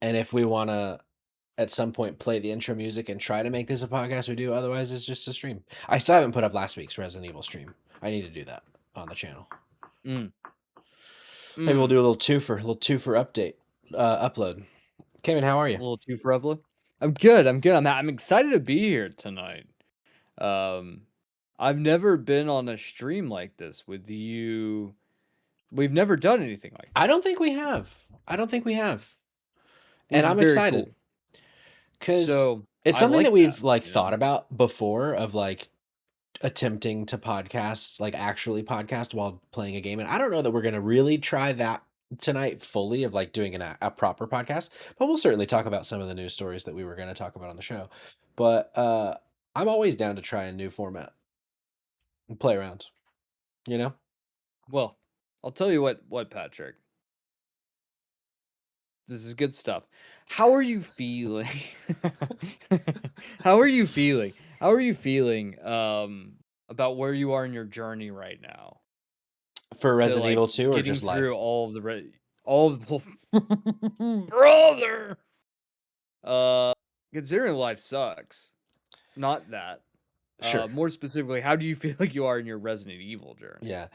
And if we want to at some point play the intro music and try to make this a podcast, we do. Otherwise, it's just a stream. I still haven't put up last week's Resident Evil stream. I need to do that on the channel. Mm. Maybe we'll do a little twofer update, upload. Kevin, how are A you? little too for Upload. I'm good. I'm excited to be here tonight. Um, I've never been on a stream like this with you. We've never done anything like I this, don't think we have. I don't think we have. which And is I'm very excited cool. because So it's I something that like that. we've like You know. thought about before of like attempting to podcast, like actually podcast while playing a game. And I don't know that we're going to really try that tonight fully of like doing a proper podcast, but we'll certainly talk about some of the news stories that we were going to talk about on the show. But I'm always down to try a new format and play around, you know? Well, I'll tell you what, Patrick. This is good stuff. How are you feeling? How are you feeling? How are you feeling about where you are in your journey right now For to Resident like Evil 2 or getting just through life? all of all of brother. Uh Considering life sucks. Not that. Sure. More specifically, how do you feel like you are in your Resident Evil journey? Yeah.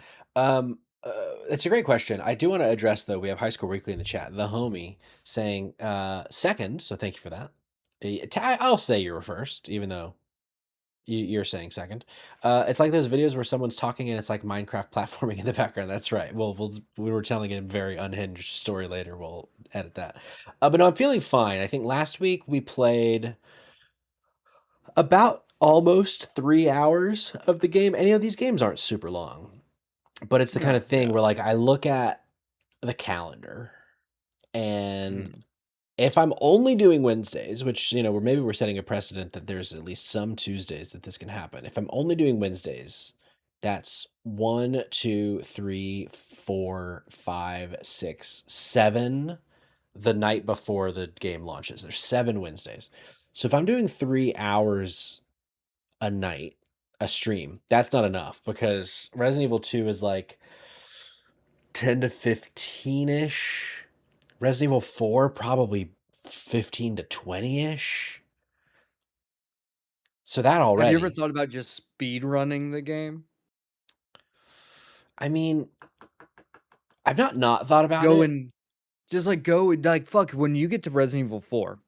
It's a great question. I do want to address though. We have High School Weekly in the chat. The homie saying second, so thank you for that. I'll say you were first, even though you're saying second. It's like those videos where someone's talking and it's like Minecraft platforming in the background. That's right. We were telling a very unhinged story later. We'll edit that. But no, I'm feeling fine. I think last week we played about almost 3 hours of the game. Any of these games aren't super long, but it's the kind No, of thing yeah. where like I look at the calendar and Mm. if I'm only doing Wednesdays, which, maybe we're setting a precedent that there's at least some Tuesdays that this can happen. If I'm only doing Wednesdays, that's 1, 2, 3, 4, 5, 6, 7 the night before the game launches. There's 7 Wednesdays. So if I'm doing 3 hours a night, a stream, that's not enough because Resident Evil 2 is like 10 to 15-ish. Resident Evil 4 probably 15 to 20-ish. So that Have you ever already. thought about just speed running the game? I mean, I've not thought about Go it. and just like go and like fuck when you get to Resident Evil 4,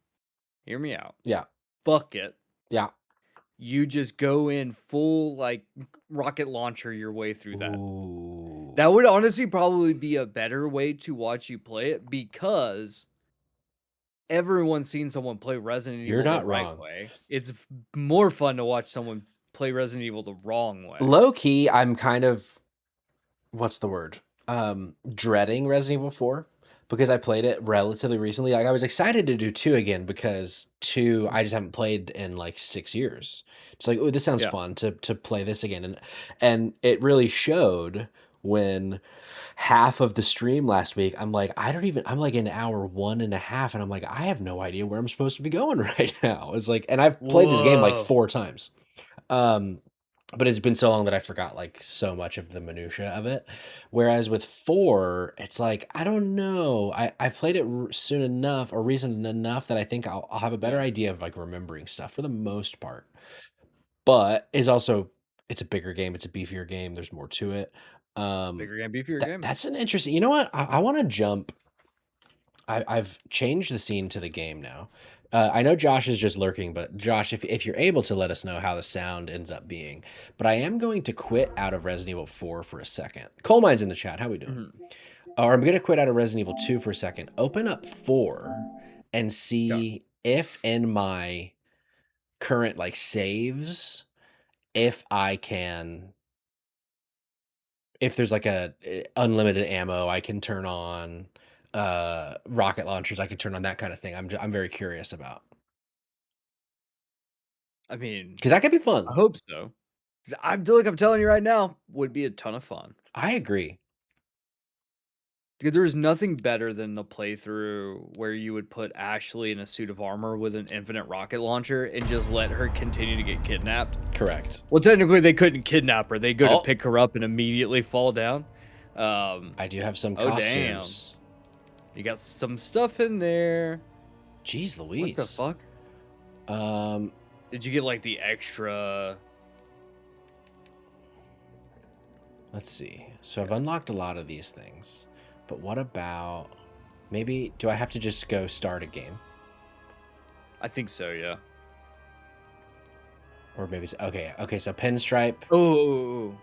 hear me out. Yeah. Fuck it. Yeah. You just go in full like rocket launcher your way through that. Ooh. That would honestly probably be a better way to watch you play it because everyone's seen someone play Resident You're Evil the not right wrong. way. It's more fun to watch someone play Resident Evil the wrong way. Low key, I'm kind of, what's the word? Dreading Resident Evil 4 because I played it relatively recently. Like I was excited to do 2 again because 2 I just haven't played in like 6 years. It's like, oh, this sounds Yeah. fun to play this again. And it really showed when half of the stream last week, I'm like, I'm like in hour 1.5 and I'm like, I have no idea where I'm supposed to be going right now. It's like, and I've played this game like Whoa. 4 times. But it's been so long that I forgot like so much of the minutia of it. Whereas with 4, it's like I don't know. I've played it soon enough or recent enough that I think I'll have a better Yeah. idea of like remembering stuff for the most part. But it's a bigger game. It's a beefier game. There's more to it. Bigger game, beefier game. That's an interesting. You know what? I want to jump. I've changed the scene to the game now. I know Josh is just lurking, but Josh, if you're able to let us know how the sound ends up being, but I am going to quit out of Resident Evil 4 for a second. Coal Mine's in the chat. How we doing? Mhm. Or I'm gonna quit out of Resident Evil 2 for a second. Open up 4 and Yeah. see if in my current like saves, if I can, if there's like a unlimited ammo I can turn on, rocket launchers I can turn on, that kind of thing. I'm very curious about I mean, because that could be I fun. hope so. 'Cause I'm like I'm telling you right now, would be a ton of fun. I agree. Because there's nothing better than the playthrough where you would put Ashley in a suit of armor with an infinite rocket launcher and just let her continue to get kidnapped. Correct. Well, technically, they couldn't kidnap her. They go to Oh, pick her up and immediately fall down. I do have some Oh, damn. costumes. You got some stuff in there. Jeez What the Louise. fuck? Um, Did you get like the extra? let's see. So I've unlocked a lot of these things, but what about maybe? Do I have to just go start a game, I think so. Yeah. or maybe it's okay? Okay, so pinstripe. Oh.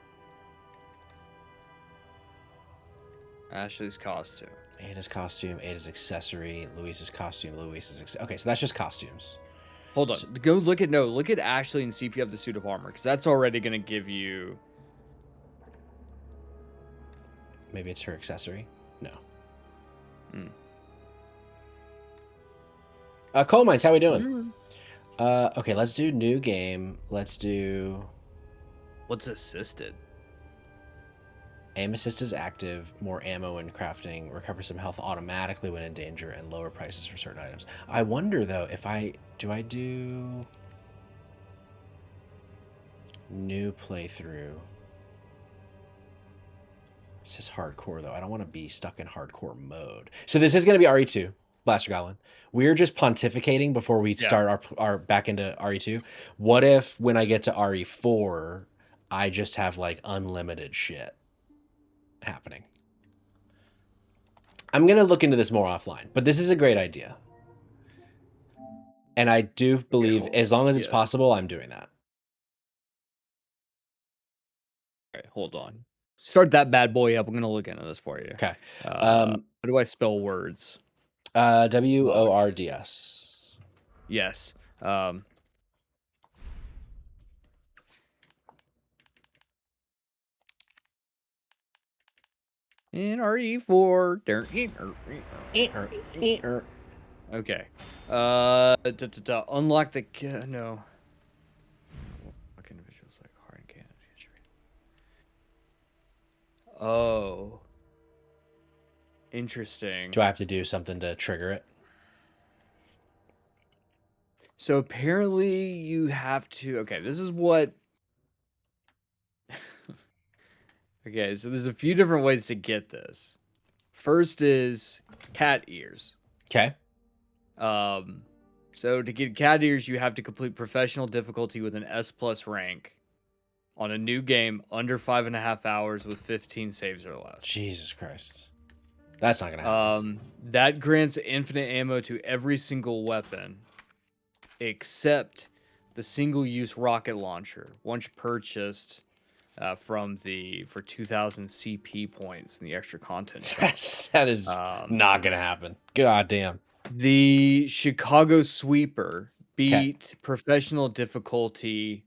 Ashley's costume. Ada's costume, Ada's accessory, Luis's costume, okay, so that's just costumes. Hold So, on. Go look at look at Ashley and see if you have the suit of armor, because that's already gonna give you. maybe it's her accessory. No. Coal mines, how we doing? Okay, let's do new game. Let's do What's assisted? aim assist is active, more ammo when crafting, recover some health automatically when in danger, and lower prices for certain items. I wonder though if I do new playthrough. This is hardcore though. I don't want to be stuck in hardcore mode. So this is going to be RE2, Blaster Goblin. We're just pontificating before we start our back into RE2. What if when I get to RE4, I just have like unlimited shit happening? I'm going to look into this more offline, but this is a great idea. And I do believe as long as it's possible, I'm doing that. Okay, hold on. Start that bad boy up. I'm gonna look into this for you. Okay. How do I spell words? WORDS. Yes. In RE4. Okay. Unlock the no. Fuck individuals like hard and cannon. Oh. Interesting. Do I have to do something to trigger it? So apparently you have to. Okay, this is what. Okay, so there's a few different ways to get this. First is cat ears. Okay. So to get cat ears, you have to complete professional difficulty with an S plus rank on a new game under 5.5 hours with 15 saves or less. Jesus Christ. That's not gonna happen. That grants infinite ammo to every single weapon, except the single-use rocket launcher. Once purchased for 2,000 CP points in the extra content shop. That is not gonna happen. God damn. The Chicago Sweeper beat professional difficulty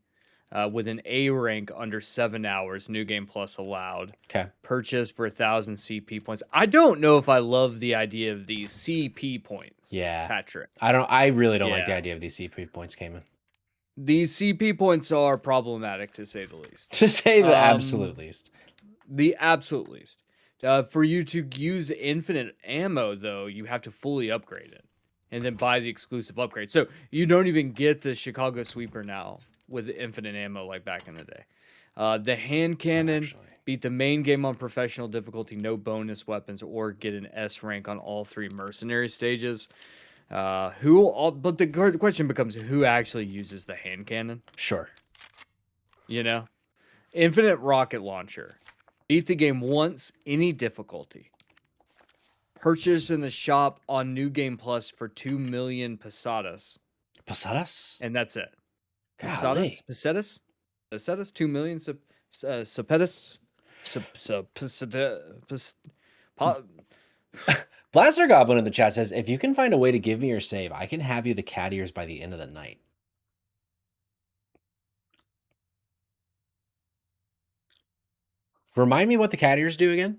with an A rank under 7 hours, new game plus allowed. Okay. Purchased for 1,000 CP points. I don't know if I love the idea of these CP points. Yeah. Patrick. I really don't like the idea of these CP points came in. These CP points are problematic to say the least. To say the absolute least. The absolute least. For you to use infinite ammo, though, you have to fully upgrade it and then buy the exclusive upgrade. So you don't even get the Chicago Sweeper now with infinite ammo like back in the day. The hand cannon beat the main game on professional difficulty, no bonus weapons, or get an S rank on all 3 mercenary stages. But the question becomes who actually uses the hand cannon? Sure. You know? Infinite rocket launcher. Beat the game once, any difficulty. Purchase in the shop on New Game Plus for 2 million pesetas. Pesetas? And that's it. Golly. Pesetas? Pesetas? 2 million pesetas? Blaster Goblin in the chat says, if you can find a way to give me your save, I can have you the cat ears by the end of the night. Remind me what the cat ears do again?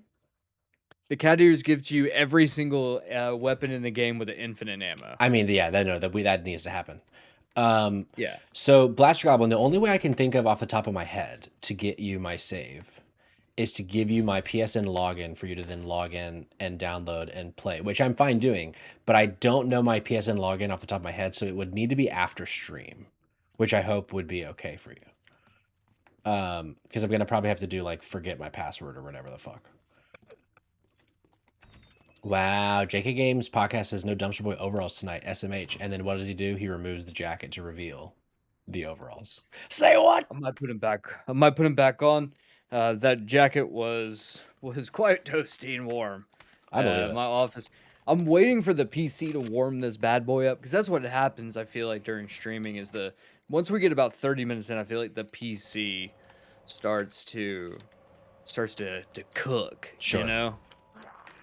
The cat ears gives you every single weapon in the game with an infinite ammo. I mean, yeah, that needs to happen. Yeah. So Blaster Goblin, the only way I can think of off the top of my head to get you my save is to give you my PSN login for you to then log in and download and play, which I'm fine doing, but I don't know my PSN login off the top of my head, so it would need to be after stream, which I hope would be okay for you. Because I'm gonna probably have to do like forget my password or whatever the fuck. Wow, JK Games podcast says no dumpster boy overalls tonight. SMH, and then what does he do? He removes the jacket to reveal the overalls. Say what? I might put him back. I might put him back on. That jacket was quite toasty and warm. I believe it. My office. I'm waiting for the PC to warm this bad boy up because that's what happens. I feel like during streaming is the once we get about 30 minutes in, I feel like the PC starts to starts to cook. You Sure. know,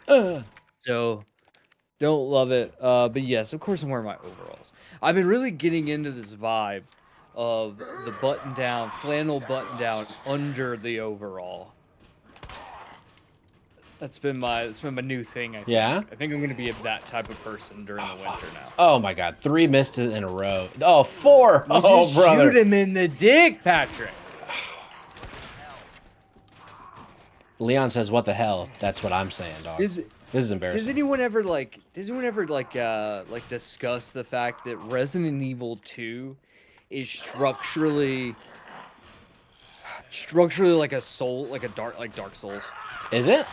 Uh, so don't love it. But yes, of course I'm wearing my overalls. I've been really getting into this vibe of the button down, flannel button down under the overall. That's been my new thing, I yeah. think. I think I'm gonna be that type of person during the winter now. Oh my God, 3 missed in a row. Oh, 4. Would you Oh, brother. shoot him in the dick, Patrick? Leon says, "What the hell?" That's what I'm saying, dog. Is This is embarrassing. does anyone ever like discuss the fact that Resident Evil 2 is structurally like a soul, like Dark Souls? Is it?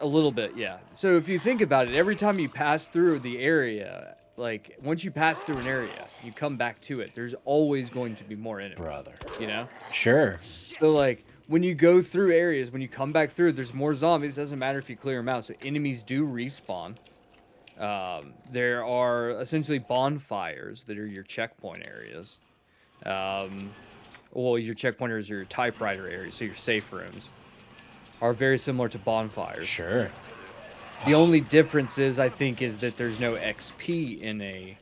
A little bit, yeah. So if you think about it, every time you pass through the area, like once you pass through an area, you come back to it. There's always going to be more enemies, Brother. you know? Sure. So like when you go through areas, when you come back through, there's more zombies. Doesn't matter if you clear them out. So enemies do respawn. There are essentially bonfires that are your checkpoint areas. Well, your checkpoint areas are your typewriter areas, so your safe rooms are very similar to bonfires. Sure. The only difference is, I think, is that there's no XP in a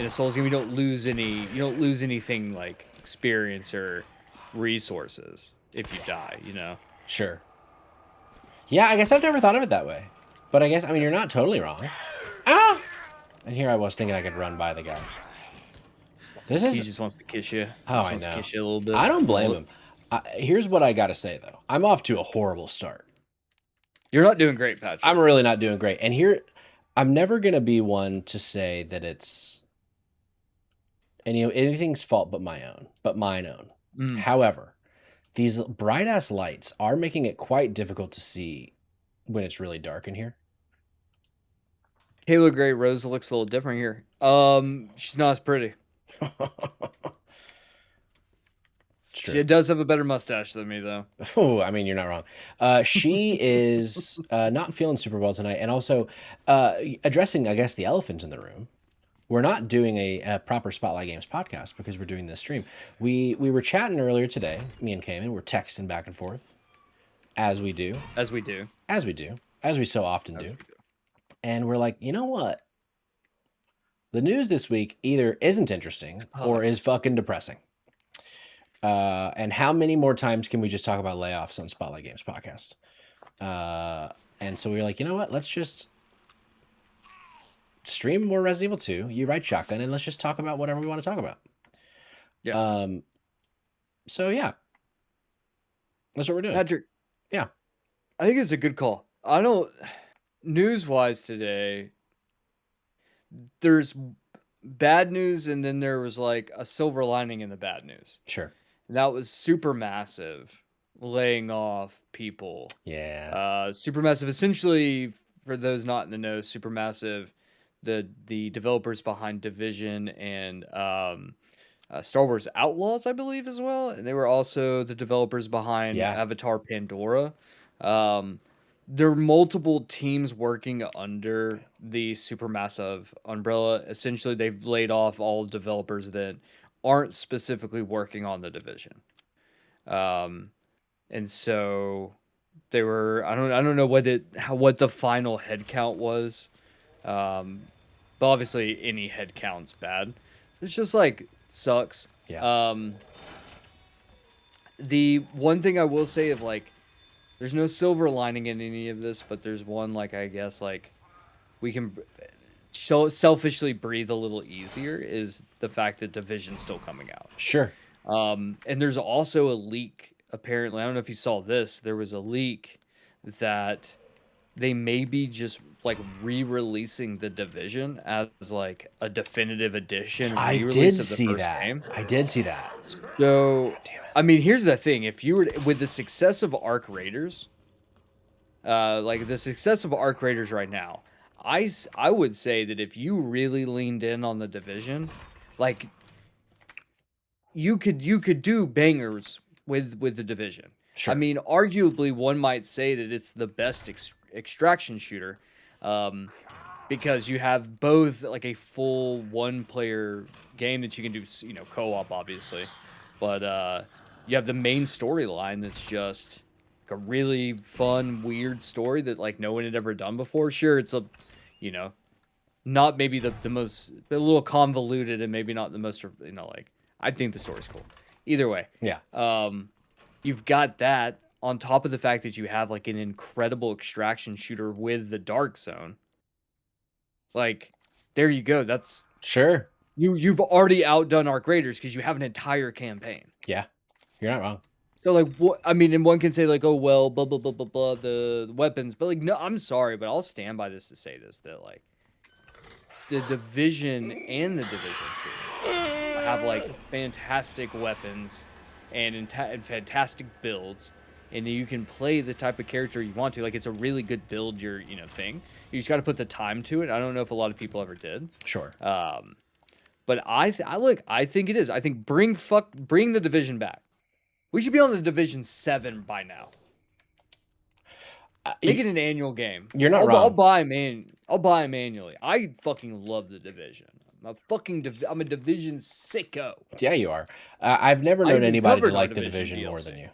Souls game. You don't lose anything like experience or resources if you die. You know. Sure. Yeah, I guess I've never thought of it that way. But I guess, I mean, you're not totally wrong. Ah! And here I was thinking I could run by the guy. He just wants to kiss you. Oh, Just I wants to know. kiss you a little bit. I don't blame him. Here's what I got to say, though. I'm off to a horrible start. You're not doing great, Patrick. I'm really not doing great. And here, I'm never going to be one to say that it's anything's fault but mine own. However, these bright ass lights are making it quite difficult to see when it's really dark in here. Kayla Gray Rose looks a little different here. She's not as pretty. She does have a better mustache than me, though. Oh, I mean, you're not wrong. She is not feeling super well tonight, and also addressing, I guess, the elephant in the room. We're not doing a proper Spotlight Games podcast because we're doing this stream. We were chatting earlier today, me and Cayman. We're texting back and forth, as we do. As we do. As we do. As we so often do. And we're like, you know what? The news this week either isn't interesting or is fucking depressing. And how many more times can we just talk about layoffs on Spotlight Games podcast? And so we were like, you know what? Let's just stream more Resident Evil 2. You ride shotgun, and let's just talk about whatever we want to talk about. Yeah. So yeah, that's what we're doing. Patrick. Yeah. I think it's a good call. I don't. News-wise today, there's bad news, and then there was like a silver lining in the bad news. Sure. That was Supermassive laying off people. Yeah. Supermassive, essentially, for those not in the know, Supermassive, the developers behind Division and Star Wars Outlaws, I believe, as well. And they were also the developers behind Avatar Pandora. There are multiple teams working under the Supermassive umbrella. Essentially, they've laid off all developers that aren't specifically working on the Division. And so they were, I don't know what the final head count was. But obviously any head count's bad. It's just like sucks. Yeah. The one thing I will say of like, there's no silver lining in any of this, but there's one, like, I guess, like, we can selfishly breathe a little easier is the fact that Division's still coming out. Sure. And there's also a leak, apparently. I don't know if you saw this. There was a leak that they may be just, like, re-releasing the Division as, like, a definitive edition re-release of the first game. I did see that. So, I mean, here's the thing. If you were with the success of Arc Raiders, like the success of arc raiders right now, I would say that if you really leaned in on the division, like you could do bangers with the division. I Sure. mean, arguably one might say that it's the best extraction shooter, um, because you have both like a full one player game that you can do, co-op obviously, but you have the main storyline that's just like a really fun, weird story that like no one had ever done before. Sure, it's you know, not maybe the most a little convoluted and maybe not the most like I think the story's cool. Either way, Yeah. um, you've got that on top of the fact that you have like an incredible extraction shooter with the Dark Zone. Like, there you go. That's Sure. you've already outdone Arc Raiders because you have an entire campaign. Yeah. You're not wrong. So like what I mean, and one can say like, oh well, blah blah blah blah blah the weapons, but like no, I'm sorry, but I'll stand by this to say this that like the Division and the Division 2 have like fantastic weapons and fantastic builds, and you can play the type of character you want to. Like it's a really good build your thing. You just got to put the time to it. I don't know if a lot of people ever did. Sure. But I think it is. I think bring the Division back. We should be on the Division 7 by now. Make it an annual game. You're not I'll wrong. buy I'll buy them annually. I fucking love the Division. I'm a Division sicko. Yeah, you are. I've never I known even anybody to covered our like the Division division more DLC. than you,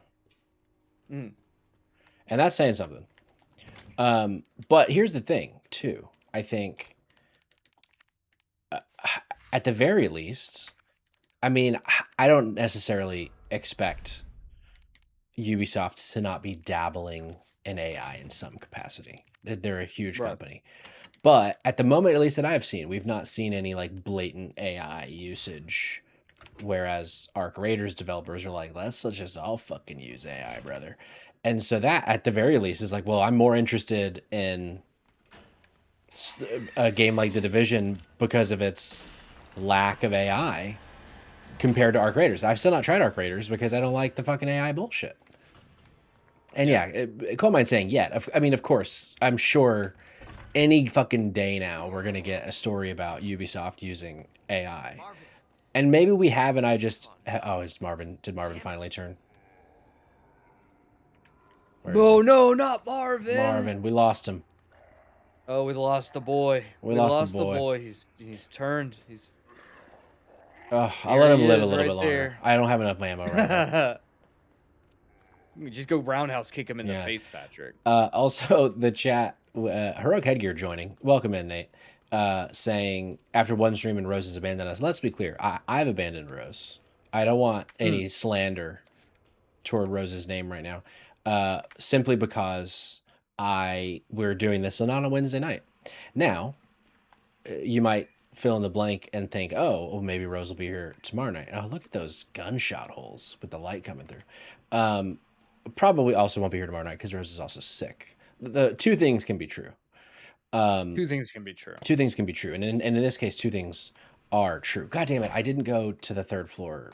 Mm. and that's saying something. But here's the thing, too. I think, at the very least, I mean, I don't necessarily expect Ubisoft to not be dabbling in AI in some capacity. They're a huge Right. company. But at the moment, at least that I've seen, we've not seen any like blatant AI usage. Whereas Arc Raiders developers are like, let's just all fucking use AI, brother. And so that, at the very least, is like, well, I'm more interested in a game like The Division because of its lack of AI compared to Arc Raiders. I've still not tried Arc Raiders because I don't like the fucking AI bullshit. And yeah, Coal Mine's saying, yeah, I mean, of course, I'm sure any fucking day now we're going to get a story about Ubisoft using AI. And maybe we have, and I just... Oh, is Marvin... Did Marvin finally turn? Where is he? No, not Marvin. Marvin, we lost him. Oh, we lost the boy. We We lost the lost the boy. boy. He's turned. Oh, I'll Here let him he live a is little right bit longer. there. I don't have enough ammo right now. Just go roundhouse kick him in the Yeah. face, Patrick. Also, the chat, Heroic Headgear joining. Welcome in, Nate. Saying, after one stream and Rose has abandoned us. Let's be clear. I've abandoned Rose. I don't want any slander toward Rose's name right now. Simply because we're doing this not on a Wednesday night. Now, you might fill in the blank and think, oh, well, maybe Rose will be here tomorrow night. Oh, look at those gunshot holes with the light coming through. Probably also won't be here tomorrow night because Rose is also sick. The two things can be true. Two things can be true. Two things can be true. And in this case, two things are true. God damn it. I didn't go to the third floor.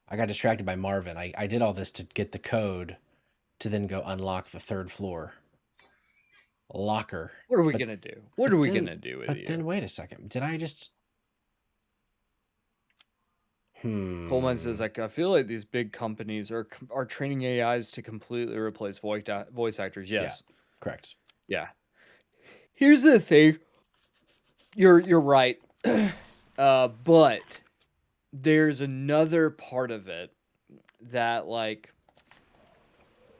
I got distracted by Marvin. I did all this to get the code to then go unlock the third floor locker. What are we gonna do? What are we gonna do with But you? then wait a second. Did I just... Coleman says, like, I feel like these big companies are training AIs to completely replace voice actors. Yes. Yeah, correct. Yeah. Here's the thing. You're right. But there's another part of it that like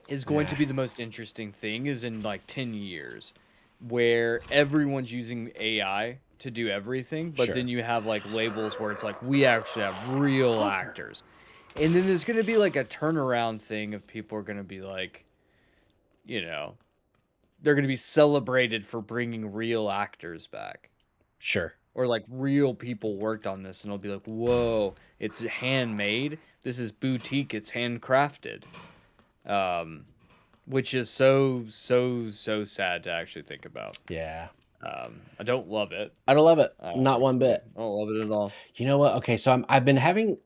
is going to be the most interesting thing is in like 10 years where everyone's using AI to do everything, but then you have like labels where it's like we actually have real actors. And then there's going to be like a turnaround thing of people are going to be like, they're going to be celebrated for bringing real actors back. Sure. Or like real people worked on this and it'll be like, whoa, it's handmade. This is boutique. It's handcrafted. Which is so sad to actually think about. Yeah. I don't love it. I don't love it. Not one bit. I don't love it at all. You know what? Okay, so I've been having...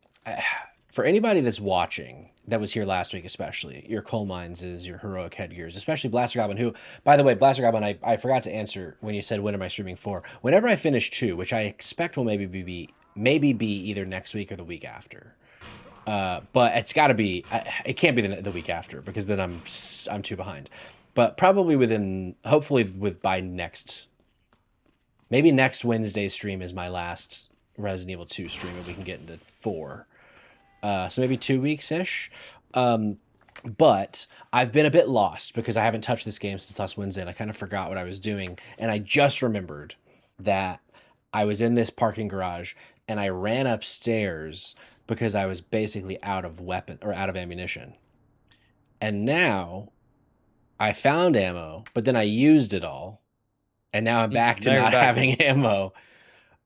For anybody that's watching that was here last week, especially your coal mines is your heroic headgears, especially Blaster Goblin. Who, by the way, Blaster Goblin, I forgot to answer when you said when am I streaming for. Whenever I finish 2, which I expect will maybe be either next week or the week after. But it's got to be. It can't be the week after because then I'm too behind. But probably within, hopefully with by next, maybe next Wednesday's stream is my last Resident Evil 2 stream, and we can get into 4. So maybe 2 weeks ish. But I've been a bit lost because I haven't touched this game since last Wednesday, and I kind of forgot what I was doing. And I just remembered that I was in this parking garage and I ran upstairs because I was basically out of weapon or out of ammunition. And now I found ammo, but then I used it all, and now I'm back to Now you're not back. having ammo.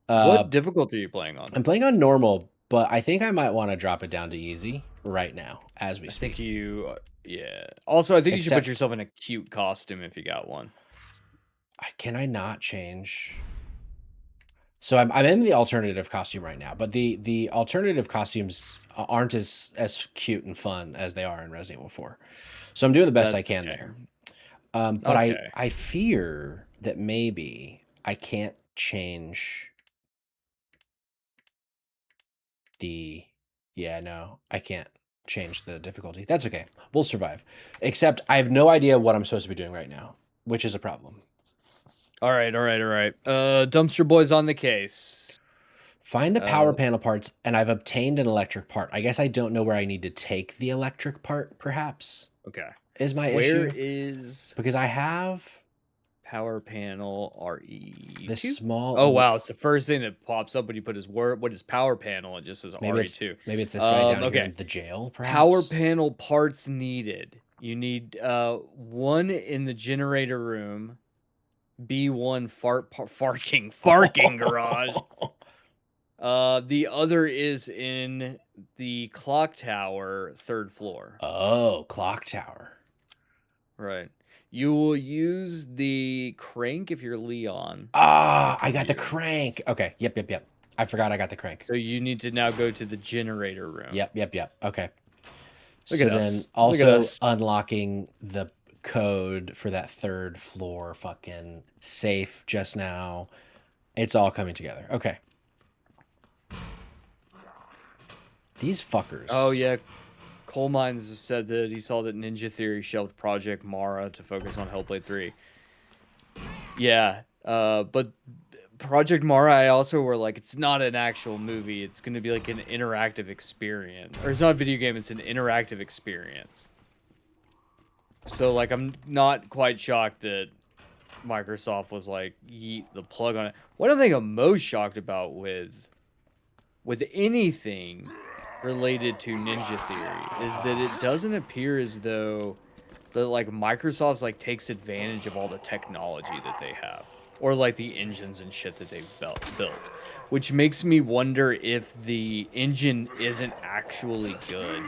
What difficulty are you playing on? I'm playing on normal, but I think I might want to drop it down to easy right now as we I speak. think you, yeah. Also, I think you should put Except- yourself in a cute costume if you got one. Can I not change? So I'm in the alternative costume right now, but the alternative costumes aren't as cute and fun as they are in Resident Evil 4. So I'm doing the best I That's can okay. there. But Okay. I fear that maybe I can't change the. Yeah, no, I can't change the difficulty. That's okay. We'll survive. Except I have no idea what I'm supposed to be doing right now, which is a problem. All right. Dumpster Boy's on the case. Find the power panel parts, and I've obtained an electric part. I guess I don't know where I need to take the electric part, perhaps, Okay. is my Where issue. is Because I have power panel RE2? this small. Oh wow, it's the first thing that pops up when you put his word. What is power panel? It just says RE2. Maybe it's this guy down here Okay. in the jail, perhaps? Power panel parts needed. You need one in the generator room, B1 farking garage. The other is in the clock tower, 3rd floor. Oh, clock tower. Right. You will use the crank if you're Leon. Ah, I got the crank. Okay. Yep. I forgot I got the crank. So you need to now go to the generator room. Yep. Okay. Look So at then us. also unlocking the code for that 3rd floor fucking safe just now. It's all coming together. Okay. These fuckers. Oh yeah. Coal Mines said that he saw that Ninja Theory shelved Project Mara to focus on Hellblade 3. Yeah. But Project Mara, I also were like, it's not an actual movie. It's going to be like an interactive experience. Or it's not a video game, it's an interactive experience. So, like, I'm not quite shocked that Microsoft was like, yeet the plug on it. What I think I'm most shocked about with anything related to Ninja Theory is that it doesn't appear as though that, like, Microsoft's, like, takes advantage of all the technology that they have. Or like the engines and shit that they've built, which makes me wonder if the engine isn't actually good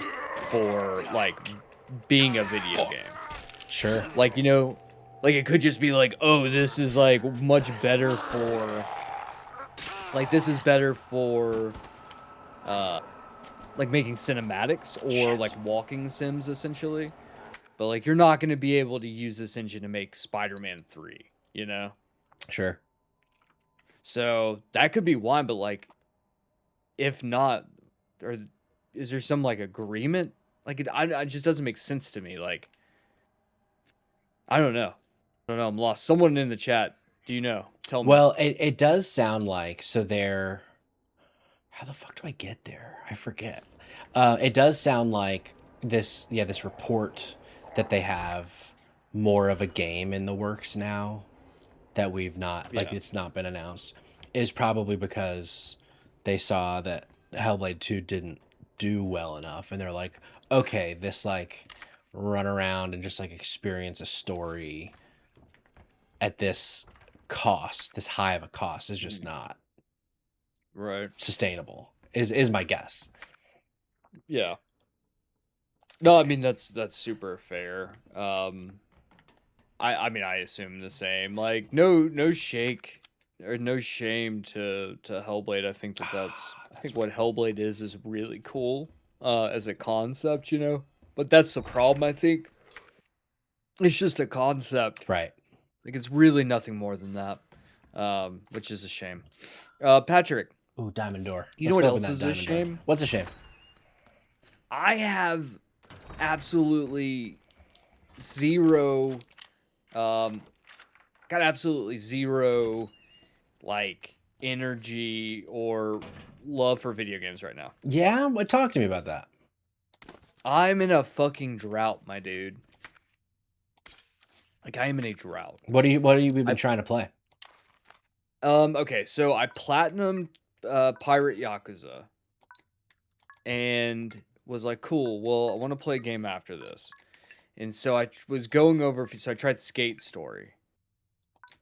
for like being a video game. Sure. Like, you know, like it could just be like, oh, this is like much better for, like this is better for, like making cinematics or like walking sims essentially. But like you're not going to be able to use this engine to make Spider-Man 3, you know? Sure. So that could be one, but like, if not, or is there some like agreement? Like, it just doesn't make sense to me. Like, I don't know. I'm lost. Someone in the chat, do you know? Tell me. Well, it does sound like so they're. How the fuck do I get there? I forget. It does sound like this report that they have more of a game in the works now that we've not like it's not been announced is probably because they saw that Hellblade 2 didn't do well enough and they're like, okay, this like run around and just like experience a story at this cost, this high of a cost is just not right sustainable is my guess. Yeah. No, I mean that's super fair. I mean I assume the same. Like no shake or no shame to Hellblade. I think I think what Hellblade is really cool. as a concept, you know. But that's the problem, I think. It's just a concept. Right. Like it's really nothing more than that, which is a shame. Patrick, Ooh, diamond door. you know Let's what go open else that is a diamond door. shame? What's a shame? I have absolutely zero, um, got absolutely zero like energy or love for video games right now. Yeah, talk to me about that. I'm in a fucking drought, my dude. Like I am in a drought. What have you been I trying to play? okay, so I platinumed Pirate Yakuza and was like, cool, well, I want to play a game after this. And so I was going over, so I tried Skate Story.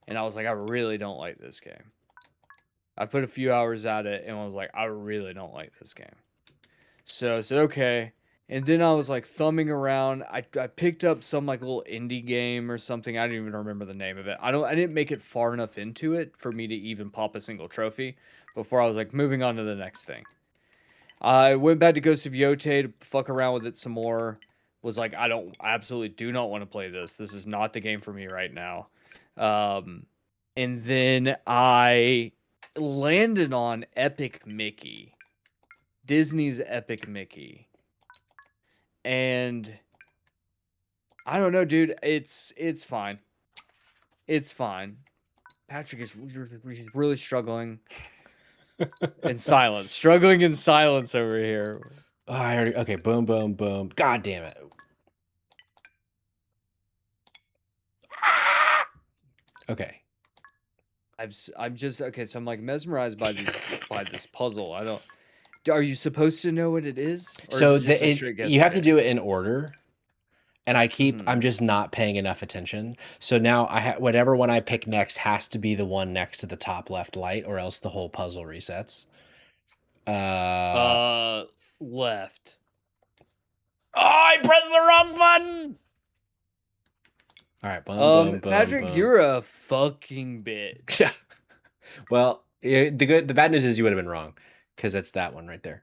And I was like, I really don't like this game. I put a few hours at it and I was like, I really don't like this game. So I said, okay. And then I was like thumbing around. I picked up some like little indie game or something. I don't even remember the name of it. I didn't make it far enough into it for me to even pop a single trophy before I was like moving on to the next thing. I went back to Ghost of Yotei to fuck around with it some more. Was like, I absolutely do not want to play this. This is not the game for me right now. Um, and then I landed on Epic Mickey, Disney's Epic Mickey, and I don't know, dude. It's fine. It's fine. Patrick is really struggling in silence, struggling in silence over here. Oh, I already okay. Boom, boom, boom. God damn it. Okay. I'm just okay. So I'm like mesmerized by these by this puzzle. I don't. Are you supposed to know what it is, or is So it just a straight you have to guesstimate? do it in order, and I'm Hmm. just not paying enough attention. So now whatever one I pick next has to be the one next to the top left light, or else the whole puzzle resets. Uh Uh, left. oh, I pressed the wrong button. All right, boom, boom, boom, Patrick, boom. you're a fucking Yeah. bitch. Well, the bad news is you would have been wrong, because it's that one right there.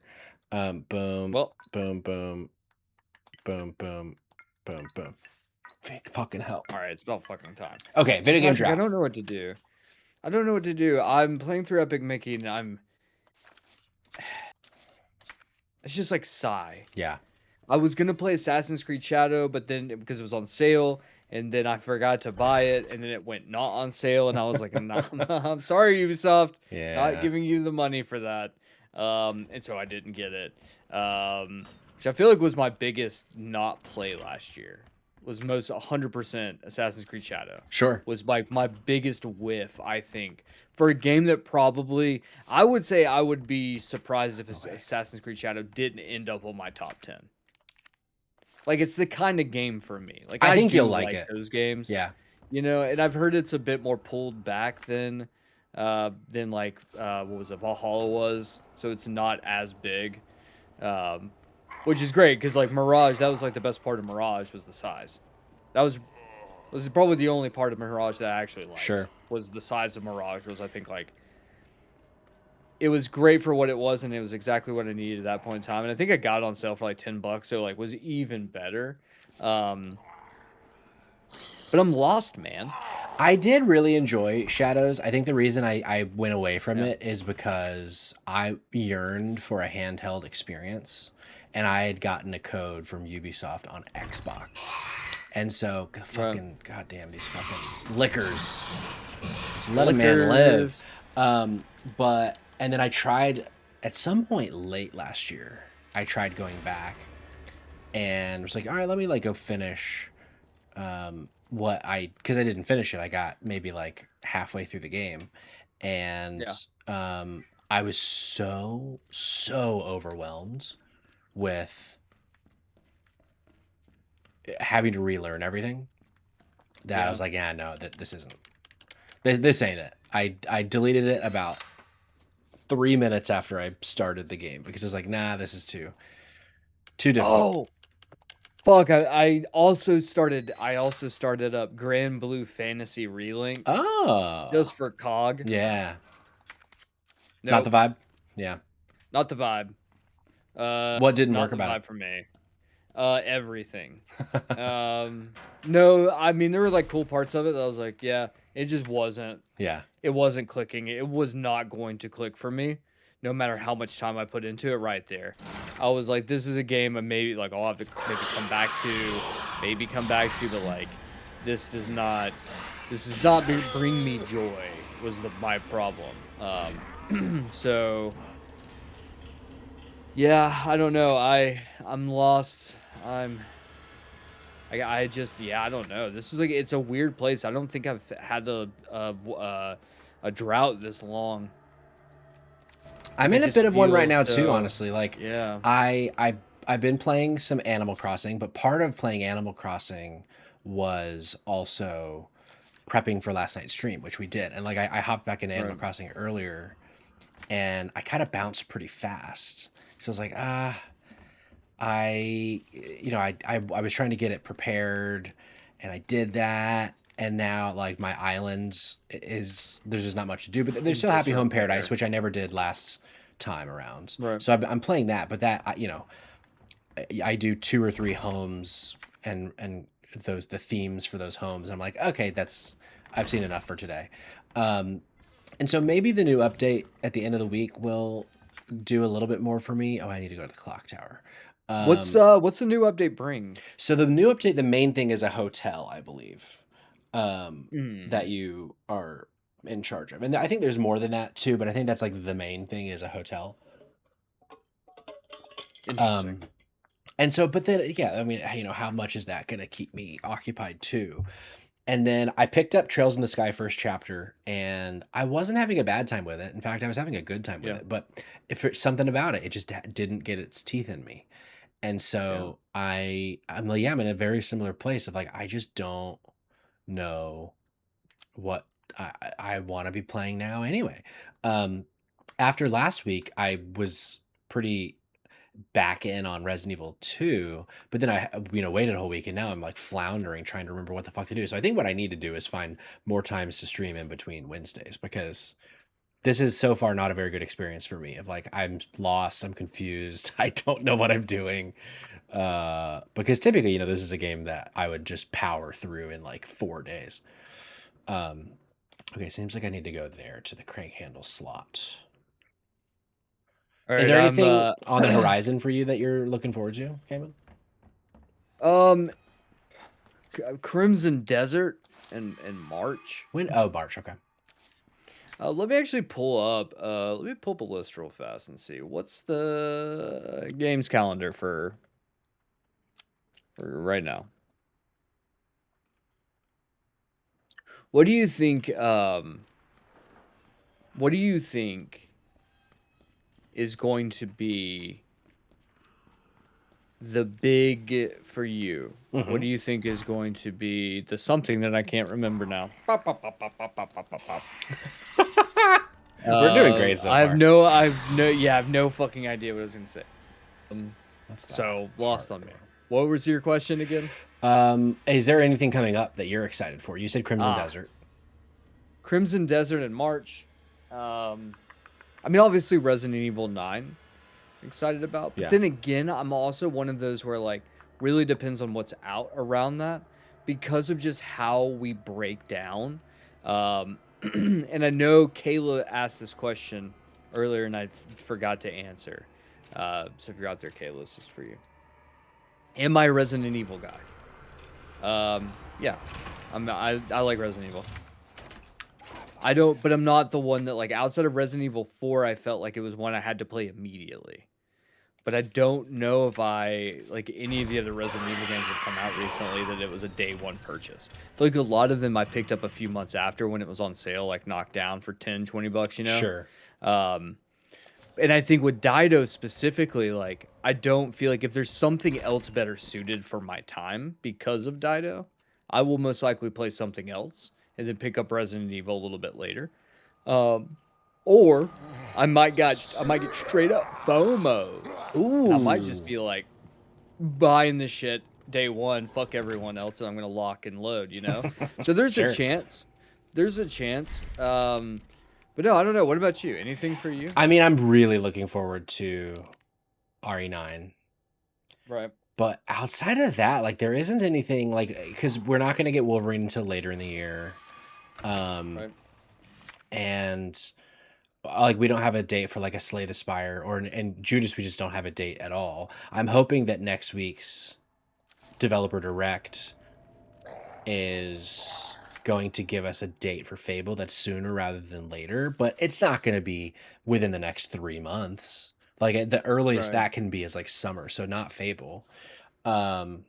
Boom, Well, boom, boom, boom, boom, boom, boom. Fucking hell. all right, it's about fucking time. Okay, So video game Patrick, I drought. don't know what to do. I don't know what to do. I'm playing through Epic Mickey, and it's just like sigh. Yeah. I was gonna play Assassin's Creed Shadow, but then because it was on sale, and then I forgot to buy it, and then it went not on sale, and I was like, nah, I'm sorry, Ubisoft, not Yeah. giving you the money for that. And so I didn't get it. Which I feel like was my biggest not play last year. Was most 100% Assassin's Creed Shadow. Sure. Was like my biggest whiff, I think, for a game that probably I would say I would be surprised if Assassin's Creed Shadow didn't end up on my top 10. Like, it's the kind of game for me. Like, I I think you'll do like like it. those games, Yeah. you know, and I've heard it's a bit more pulled back than like, what was it, Valhalla was, so it's not as big, um, which is great, because, like, Mirage, that was, like, the best part of Mirage was the size. That was probably the only part of Mirage that I actually liked, Sure. was the size of Mirage, was, I think, like, it was great for what it was, and it was exactly what I needed at that point in time. And I think I got it on sale for like $10, so like was even better. Um, but I'm lost, man. I did really enjoy Shadows. I think the reason I went away from Yeah, it is because I yearned for a handheld experience, and I had gotten a code from Ubisoft on Xbox. And so, right. fucking goddamn these fucking lickers. Just let a man live. Liquors. But and then I tried at some point late last year. I tried going back and was like, all right, let me like go finish what I because I didn't finish it. I got maybe like halfway through the game, and Yeah, I was so overwhelmed with having to relearn everything that I yeah. was like, yeah, no, this isn't this ain't it. I deleted it about 3 minutes after I started the game because I was like, nah, this is too difficult. Oh, fuck! I also started up Grand Blue Fantasy Relink Oh, just for COG. yeah, not the Nope, vibe. Yeah, not the vibe. What didn't Not work the about vibe for me. Everything. it? No, I mean there were like cool parts of it that I was like, yeah, it just wasn't. Yeah. It wasn't clicking. It was not going to click for me, no matter how much time I put into it. Right there, I was like, this is a game I maybe like I'll have to maybe come back to, but like, this does not, bring me joy. Was my problem. So yeah, I don't know. I'm lost. I just yeah, I don't know. This is like it's a weird place. I don't think I've had a drought this long. I'm It in a just bit of one right feels now too, so honestly. Like yeah, I I I've been playing some Animal Crossing, but part of playing Animal Crossing was also prepping for last night's stream, which we did. And like I hopped back into Animal right. Crossing earlier and I kind of bounced pretty fast. So I was like, I was trying to get it prepared and I did that. And now like my island is there's just not much to do, but there's In still Happy Home Paradise, disrepair. which I never did last time around. Right. So I'm playing that, but I do 2 or 3 homes and those the themes for those homes. I'm like, okay, that's I've seen enough for today. Um, and so maybe the new update at the end of the week will do a little bit more for me. Oh, I need to go to the clock tower. What's the new update bring? So the new update, the main thing is a hotel, I believe, that Hmm. you are in charge of. And I think there's more than that too, but I think that's like the main thing is a hotel. Interesting. Um, and so, but then, yeah, I mean, how much is that going to keep me occupied too? And then I picked up Trails in the Sky first chapter, and I wasn't having a bad time with it. In fact, I was having a good time with Yeah. it. But if it's something about it, it just didn't get its teeth in me. And Yeah. so I'm like, yeah, I'm in a very similar place of like, I just don't know what I want to be playing now anyway. Um, After last week, I was pretty back in on Resident Evil 2, but then I waited a whole week and now I'm like floundering trying to remember what the fuck to do. So I think what I need to do is find more times to stream in between Wednesdays because this is so far not a very good experience for me of like I'm lost, I'm confused, I don't know what I'm doing. Because typically, this is a game that I would just power through in like 4 days. Um okay, seems like I need to go there to the crank handle slot. All Is right. there anything on the horizon for you that you're looking forward to, Cayman? um Crimson Desert in March. When? Oh, March. Okay. Let me actually pull up. Let me pull up a list real fast and see what's the games calendar for right now. What do you think? What do you think is going to be the big for you? What Hmm. do you think is going to be the something that I can't remember now? Pop, pop, pop, pop, pop, pop, pop, pop, pop. We're doing great so far. I have no fucking idea what I was gonna say. Um, What's the so lost on me. hardcore? What was your question again? Is there anything coming up that you're excited for? You said Crimson Ah, Desert. Crimson Desert in March. I mean, obviously Resident Evil 9, excited about. But Yeah. then again, I'm also one of those where like really depends on what's out around that because of just how we break down. And I know Kayla asked this question earlier and I forgot to answer. So if you're out there, Kayla, this is for you. Am I a Resident Evil guy? Yeah, I like Resident Evil. I don't, but I'm not the one that like outside of Resident Evil 4, I felt like it was one I had to play immediately. But I don't know if I like any of the other Resident Evil games that have come out recently that it was a day one purchase. I feel like a lot of them I picked up a few months after when it was on sale, like knocked down for 10, $20, you know? Sure. Um, and I think with Dido specifically, like I don't feel like if there's something else better suited for my time because of Dido, I will most likely play something else and then pick up Resident Evil a little bit later. Um, or I might get straight up FOMO. And I might just Ooh. be like buying this shit day one, fuck everyone else, and I'm gonna lock and load, you know? So there's a Sure. chance. There's a chance. But no, I don't know. What about you? Anything for you? I mean, I'm really looking forward to RE9. Right. But outside of that, like there isn't anything like because we're not going to get Wolverine until later in the year, Right. and like we don't have a date for like a Slay the Spire and Judas. We just don't have a date at all. I'm hoping that next week's developer direct is going to give us a date for Fable that's sooner rather than later, but it's not going to be within the next 3 months. Like the earliest Right. that can be is like summer, so not Fable. Um,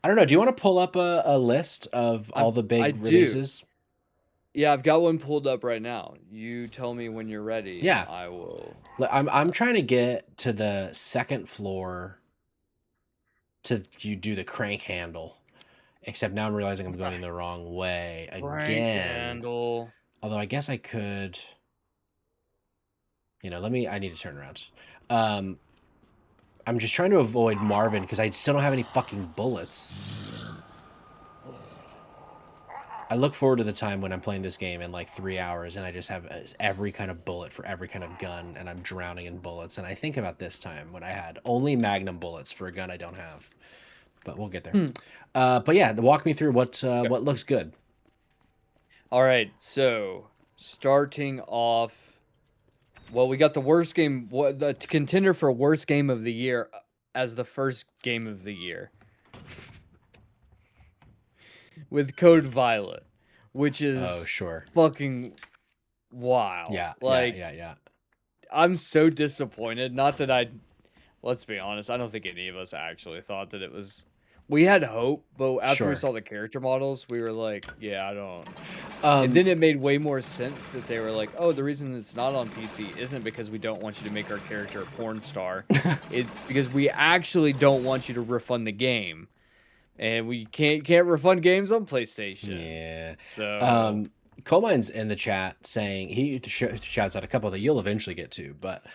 I don't know. Do you want to pull up a list of all the I big do. releases? Yeah, I've got one pulled up right now. You tell me when you're ready, and Yeah, I will. I'm trying to get to the second floor to you do the crank handle. Except now I'm realizing I'm going the wrong way Crank again. handle. Although I guess I could. I need to turn around. Um, I'm just trying to avoid Marvin because I still don't have any fucking bullets. I look forward to the time when I'm playing this game in like 3 hours and I just have every kind of bullet for every kind of gun and I'm drowning in bullets. And I think about this time when I had only Magnum bullets for a gun I don't have. But we'll get there. Hmm. But yeah, walk me through what Okay. looks good. All right. So starting off, well, we got the worst game, what the contender for worst game of the year as the first game of the year with Code Violet, which Oh, is sure. fucking wild. Yeah, yeah, Like, yeah, yeah. I'm so disappointed. Not that let's be honest, I don't think any of us actually thought that it was. We had hope, but after we Sure. saw the character models, we were like, yeah, I don't. And Um, then it made way more sense that they were like, oh, the reason it's not on PC isn't because we don't want you to make our character a porn star. It's because we actually don't want you to refund the game. And we can't refund games on PlayStation. yeah. So Um, Coalmine's in the chat saying he shouts out a couple that you'll eventually get to, but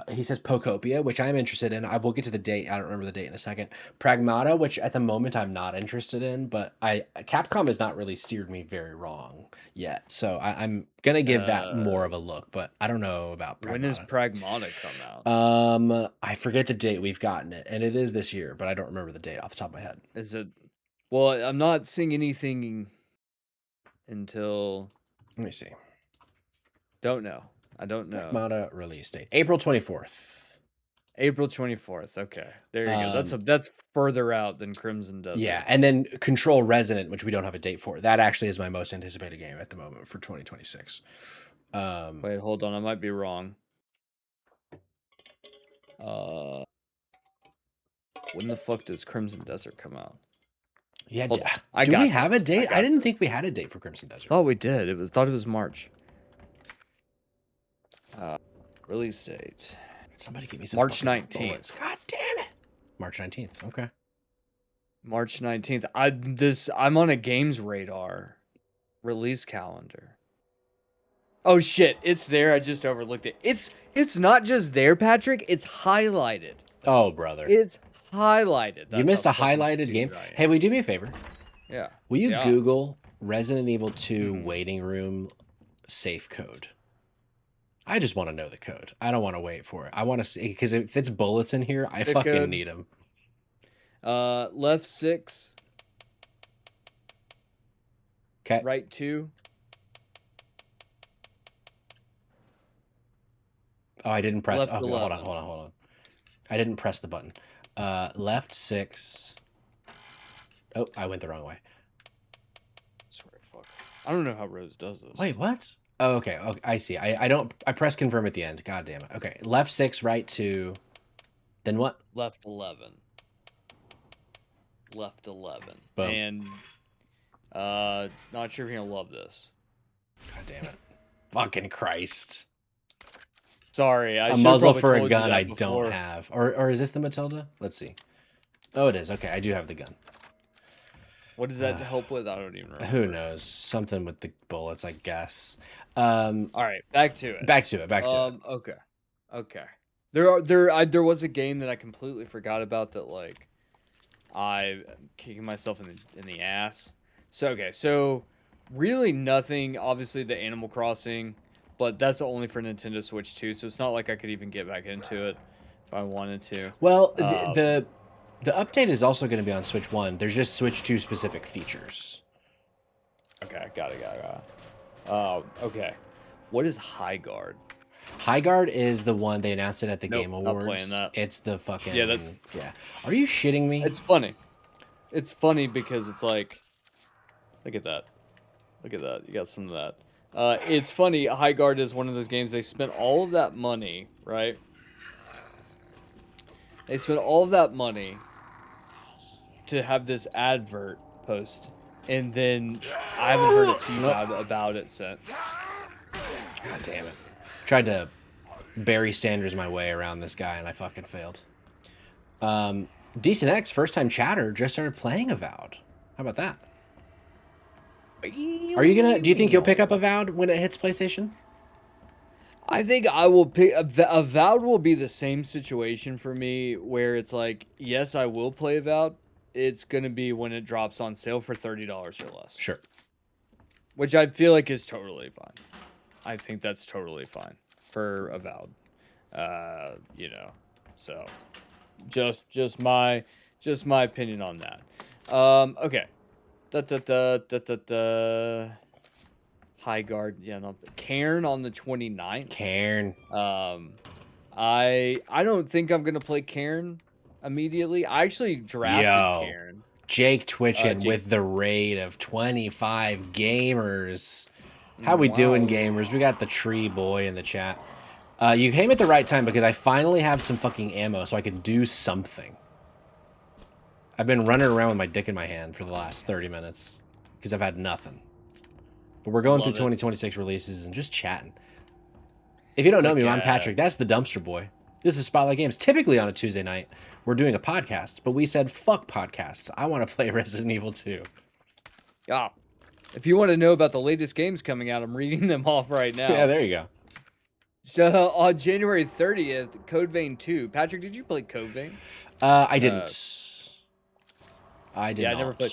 he says Pocopia, which I'm interested in. I will get to the date. I don't remember the date in a second. Pragmata, which at the moment I'm not interested in, but Capcom has not really steered me very wrong yet, so I'm gonna give that more of a look, but I don't know about when does Pragmata. Pragmata come out? I forget the date we've gotten it, and it is this year, but I don't remember the date off the top of my head. Is it? Well, I'm not seeing anything until Let me see. don't know. I don't know. Pragmata release date April 24th. April 24th. Okay. There you go. Um, That's further out than Crimson yeah, Desert. and then Control Resonant, which we don't have a date for. That actually is my most anticipated game at the moment for 2026. Wait, hold on. I might be wrong. Uh when the fuck does Crimson Desert come out? Yeah, Hold on. I do we got have a this. I date? I got didn't this. think we had a date for Crimson Desert. Thought we did. Thought it was March. Release date. Somebody give me some March fucking 19th. bullets. God damn it. March 19th. Okay. March 19th. I'm on a games radar release calendar. Oh shit, it's there. I just overlooked it. It's not just there, Patrick. It's highlighted. Oh, brother. It's highlighted. You That's how missed a fucking highlighted game. stupid I Hey, am. will you do me a favor? Yeah. Will you Yeah. Google Resident Evil 2 Mhm. waiting room safe code? I just want to know the code. I don't want to wait for it. I want to see because if it's bullets in here, I The fucking code. need them. Left 6, Okay. right 2. Oh, I didn't press. Left Okay, hold on, 11. hold on, hold on. I didn't press the button. Left 6. Oh, I went the wrong way. Swear to fuck. I don't know how Rose does this. Wait, what? Oh, okay. I see. I don't. I press confirm at the end. God damn it. Okay. Left 6, right 2. Then what? Left 11. Left 11. Boom. And not sure if you're gonna love this. God damn it. Fucking Christ. Sorry, I A should muzzle probably for a told you gun that I before. don't have. Or is this the Matilda? Let's see. Oh, it is. Okay, I do have the gun. What does that help with? I don't even remember. Who knows? Something with the bullets, I guess. All right, back to it. Back to it. Back to it. Okay. Okay. There was a game that I completely forgot about that like I'm kicking myself in the ass. So really nothing. Obviously the Animal Crossing, but that's only for Nintendo Switch too. So it's not like I could even get back into it. if I wanted to. Well, the update is also going to be on Switch 1. There's just Switch 2 specific features. Okay, got it. Okay. What is High Guard? High Guard is the one they announced it at the Nope, Game not playing Awards. that. It's the fucking Yeah, that's yeah. Are you shitting me? it's funny. It's funny because it's like, look at that. Look at that. You got some of that. It's funny. High Guard is one of those games they spent all of that money, right? They spent all of that money to have this advert post, and then I haven't heard a peep out about it since. God damn it! Tried to Barry Sanders my way around this guy, and I fucking failed. Decent X first time chatter just started playing Avowed. How about that? Are you gonna? Do you think you'll pick up Avowed when it hits PlayStation? I think I will pick. Avowed will be the same situation for me, where it's like, yes, I will play Avowed. It's gonna be when it drops on sale for $30 or less. Sure. Which I feel like is totally fine. I think that's totally fine for Avowed. You know, so just my opinion on that. Okay. High Guard, yeah, no. Cairn on the 29th. Cairn. I don't think I'm gonna play Cairn immediately. I actually drafted Cairn. Jake twitching Jake. with the raid of 25 gamers. How we doing, gamers? We got the tree boy in the chat. You came at the right time because I finally have some fucking ammo so I can do something. I've been running around with my dick in my hand for the last 30 minutes because I've had nothing. But we're going through 2026 releases and just chatting. If you don't know me, I'm Patrick. That's the Dumpster Boy. This is Spotlight Games. Typically on a Tuesday night, we're doing a podcast, but we said, fuck podcasts. I want to play Resident Evil 2. Yeah. If you want to know about the latest games coming out, I'm reading them off right now. Yeah, there you go. So on January 30th, Code Vein 2. Patrick, did you play Code Vein? I didn't. I did not. I never played.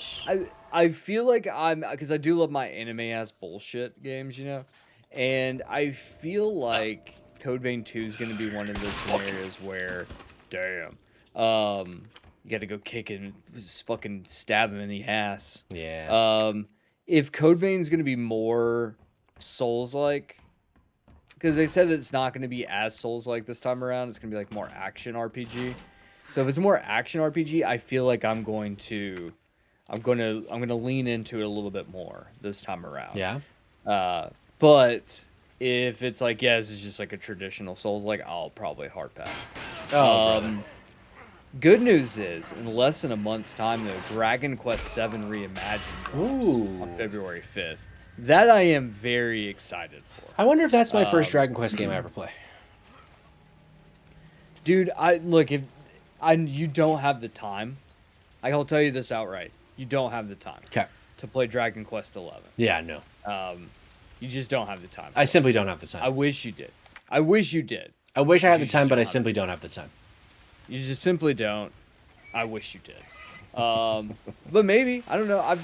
I feel like because I do love my anime-ass bullshit games, you know? And I feel like Code Vein 2 is going to be one of those scenarios where, damn, you got to go kick and just fucking stab him in the ass. Yeah. If Code Vein is going to be more Souls-like, because they said that it's not going to be as Souls-like this time around, it's going to be like more action RPG. So if it's more action RPG, I feel like I'm going to lean into it a little bit more this time around. Yeah. But if it's like, yeah, this is just like a traditional Souls, like I'll probably hard pass. Good news is, in less than a month's time, though, Dragon Quest VII Reimagined drops on February 5th. That I am very excited for. I wonder if that's my first Dragon Quest game I ever play. Dude, you don't have the time. I'll tell you this outright. You don't have the time to play Dragon Quest XI. Yeah, no. You just don't have the time. I simply don't have the time. I wish you did. I wish you did. I wish I had the time, but I simply don't have the time. You just simply don't. I wish you did. But maybe, I don't know.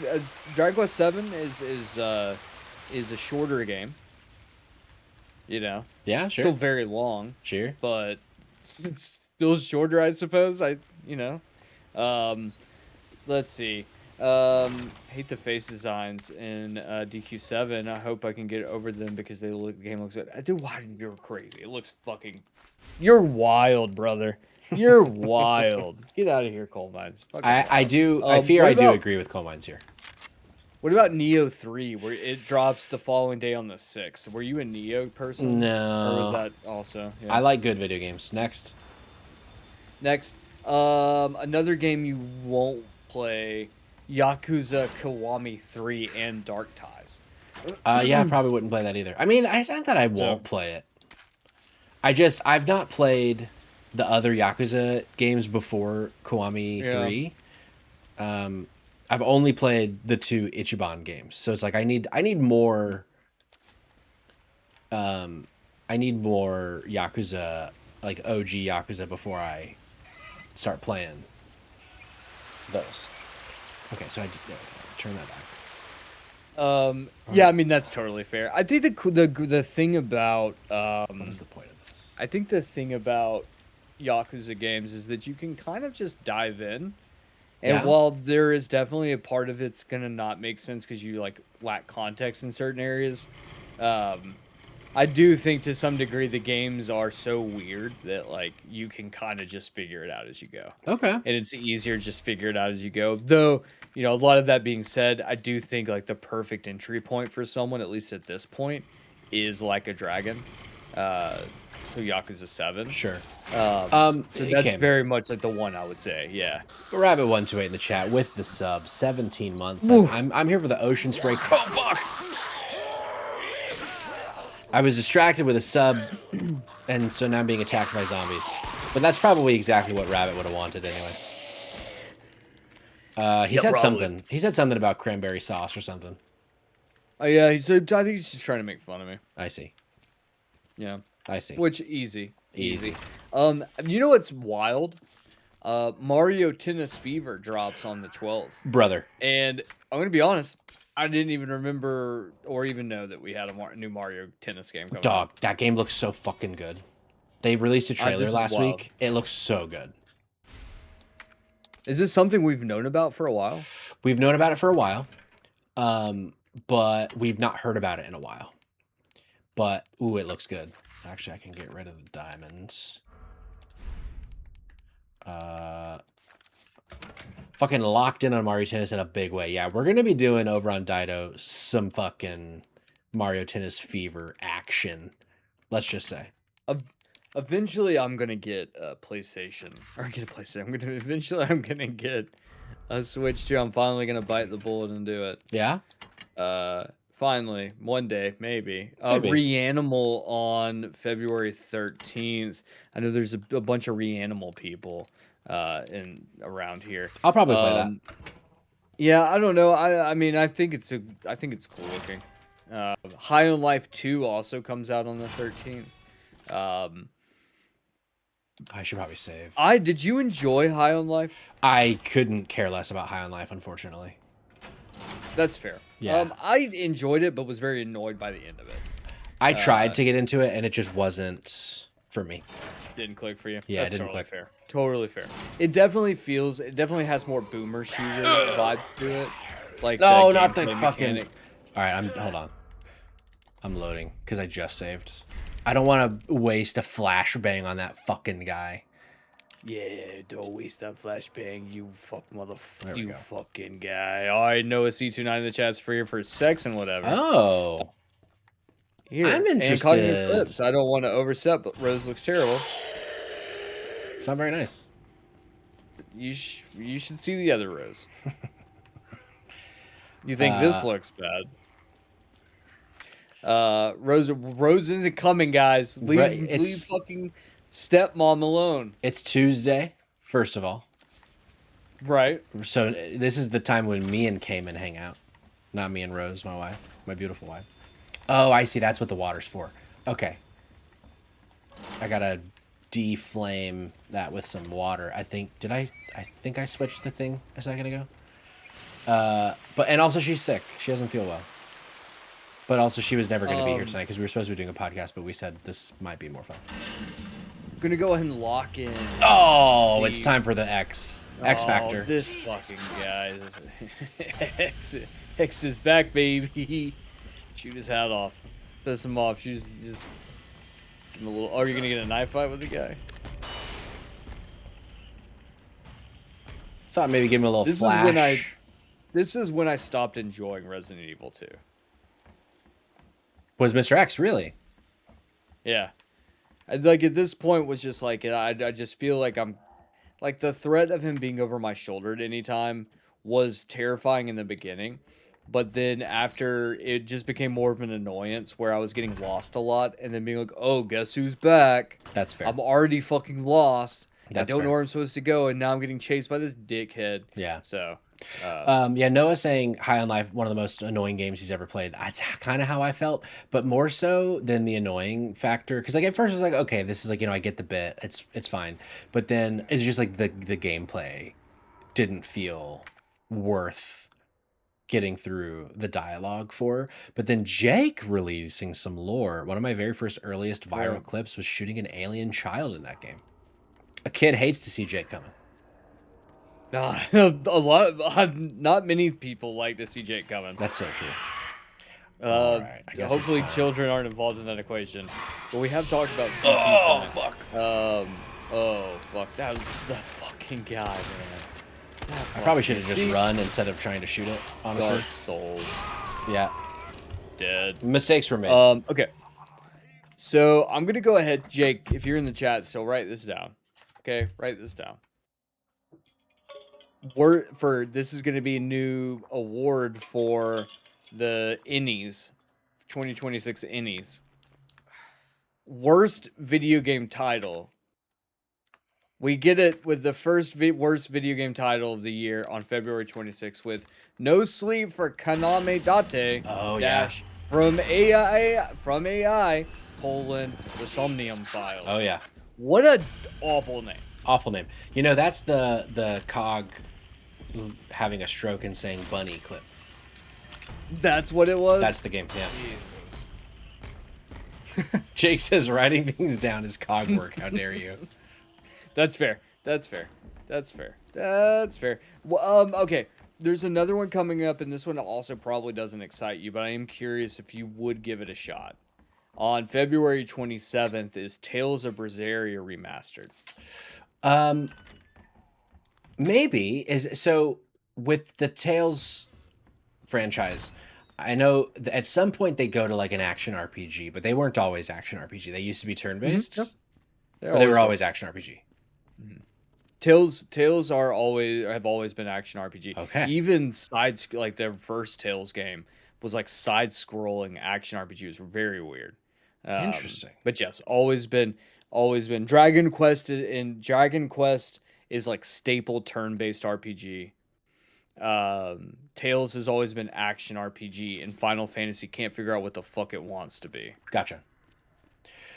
Dragon Quest VII is a shorter game. You know. Yeah, sure. Still very long. Sure. But it's still shorter, I suppose. Let's see. Hate the face designs in DQ7. I hope I can get over them because the game looks good. Dude, why you're crazy? It looks fucking. You're wild, brother. You're wild. Get out of here, Coal Mines. I do. I fear I do agree with Coal Mines here. What about Neo 3, where it drops the following day on the 6th? Were you a Neo person? No. Or was that also? Yeah. I like good video games. Next. Another game you won't play, Yakuza Kiwami 3 and Dark Ties. Yeah, I probably wouldn't play that either. I mean, it's not that I won't play it. I've not played the other Yakuza games before Kiwami 3. I've only played the 2 Ichiban games. So it's like I need more Yakuza, like OG Yakuza before I start playing those. Okay, so I turn that back. Yeah, I mean that's totally fair. I think the thing about what is the point of this? I think the thing about Yakuza games is that you can kind of just dive in. And Yeah. while there is definitely a part of it's gonna not make sense because you like lack context in certain areas, um, I do think to some degree the games are so weird that like you can kind of just figure it out as you go. Okay. And it's easier to just figure it out as you go. Though, a lot of that being said, I do think like the perfect entry point for someone, at least at this point, is like a dragon. Uh so Yakuza 7. Sure. So It that's came. very much like the one I would say. Yeah. Rabbit128 in the chat with the sub. 17 months says, Woo. I'm here for the ocean spray. Oh, fuck! I was distracted with a sub, and so now I'm being attacked by zombies. But that's probably exactly what Rabbit would have wanted anyway. He Yeah, said probably. something. He said something about cranberry sauce or something. Oh yeah, I think he's just trying to make fun of me. I see. Yeah. I see. Which easy. Easy. You know what's wild? Mario Tennis Fever drops on the 12th. Brother. And I'm gonna be honest, I didn't even remember or even know that we had a new Mario Tennis game coming Dog, out. that game looks so fucking good. They released a trailer This is last wild. week. It looks so good. Is this something we've known about for a while? We've known about it for a while, but we've not heard about it in a while. But, ooh, it looks good. Actually, I can get rid of the diamonds. Fucking locked in on Mario Tennis in a big way. Yeah, we're going to be doing over on Dido some fucking Mario Tennis Fever action. Let's just say. Eventually, I'm gonna get a PlayStation. Or get a PlayStation. I'm gonna get a Switch too. I'm finally gonna bite the bullet and do it. Yeah? Finally, one day, maybe. Maybe. Reanimal on February 13th. I know there's a bunch of Reanimal people around here. I'll probably play that. Yeah, I don't know. I mean, I think it's cool looking. High on Life 2 also comes out on the 13th. I should probably save. Did you enjoy High on Life? I couldn't care less about High on Life, unfortunately. That's fair. Yeah. I enjoyed it, but was very annoyed by the end of it. I tried to get into it, and it just wasn't for me. Didn't click for you. Yeah, That's it didn't totally click. fair. Totally fair. It definitely has more boomer shooter vibe to it. Like No, the not the gameplay fucking. mechanic. All right, hold on. I'm loading because I just saved. I don't want to waste a flashbang on that fucking guy. Yeah, don't waste that flashbang, you There we go. fucking guy. All right, Noah C29 in the chat's for you for sex and whatever. Oh, Here, I'm and interested. cognitive clips. I don't want to overstep, but Rose looks terrible. It's not very nice. You should see the other Rose. You think this looks bad? Rose isn't coming, guys. Leave fucking stepmom alone. It's Tuesday, first of all. Right. So this is the time when me and Cayman hang out. Not me and Rose, my wife. My beautiful wife. Oh, I see. That's what the water's for. Okay. I gotta deflame that with some water. I think I switched the thing a second ago. And also she's sick. She doesn't feel well. But also she was never going to be here tonight because we were supposed to be doing a podcast, but we said this might be more fun. I'm gonna go ahead and lock in. Oh, it's time for the X Factor. This fucking guy. X is back, baby. Shoot his hat off. Piss him off. Just give him a little. Oh, you're gonna get a knife fight with the guy? Thought maybe give him a little flash. This is when I stopped enjoying Resident Evil 2. Was Mr. X really? Yeah. Like at this point was just like I just feel like I'm like the threat of him being over my shoulder at any time was terrifying in the beginning, but then after it just became more of an annoyance where I was getting lost a lot and then being like, "Oh, guess who's back?" That's fair. I'm already fucking lost. That's I don't fair. know where I'm supposed to go, and now I'm getting chased by this dickhead. Yeah. So, yeah, Noah saying High on Life, one of the most annoying games he's ever played. That's kind of how I felt, but more so than the annoying factor. Because like at first I was like, okay, this is like, I get the bit. It's fine. But then it's just like the gameplay didn't feel worth getting through the dialogue for. But then Jake releasing some lore. One of my very first earliest viral clips was shooting an alien child in that game. A kid hates to see Jake coming. A lot of not many people like to see Jake coming. That's so true. All Uh, right, I guess it's Hopefully time. children aren't involved in that equation. But we have talked about CP Oh tonight. fuck! Oh fuck, that fucking guy, man. I probably should have just See? run instead of trying to shoot it. Honestly, Dark Souls, yeah, dead. mistakes were made. Okay. So I'm gonna go ahead, Jake. If you're in the chat, so write this down. Okay, write this down. This is gonna be a new award for the Innies, 2026 Innies. Worst video game title. We get it with the first worst video game title of the year on February 26th with No Sleep for Kaname Date Oh dash from AI colon the Somnium Files. Oh yeah. What a awful name. Awful name. You know, that's the cog having a stroke and saying bunny clip. That's what it was? That's the game. Yeah. Jesus. Jake says writing things down is cog work. How dare you? That's fair. That's fair. That's fair. That's fair. Well, okay. There's another one coming up, and this one also probably doesn't excite you, but I am curious if you would give it a shot. On February 27th is Tales of Berseria remastered. Maybe is so with the Tales franchise. I know at some point they go to like an action RPG, but they weren't always action RPG. They used to be turn based, Yep. or they were always action RPG. Tales have always been action RPG. Okay. Even like their first Tales game was like side scrolling action RPG. It was very weird. Interesting. But yes, always been. Dragon Quest is like staple turn based RPG. Tales has always been action RPG, and Final Fantasy can't figure out what the fuck it wants to be. Gotcha.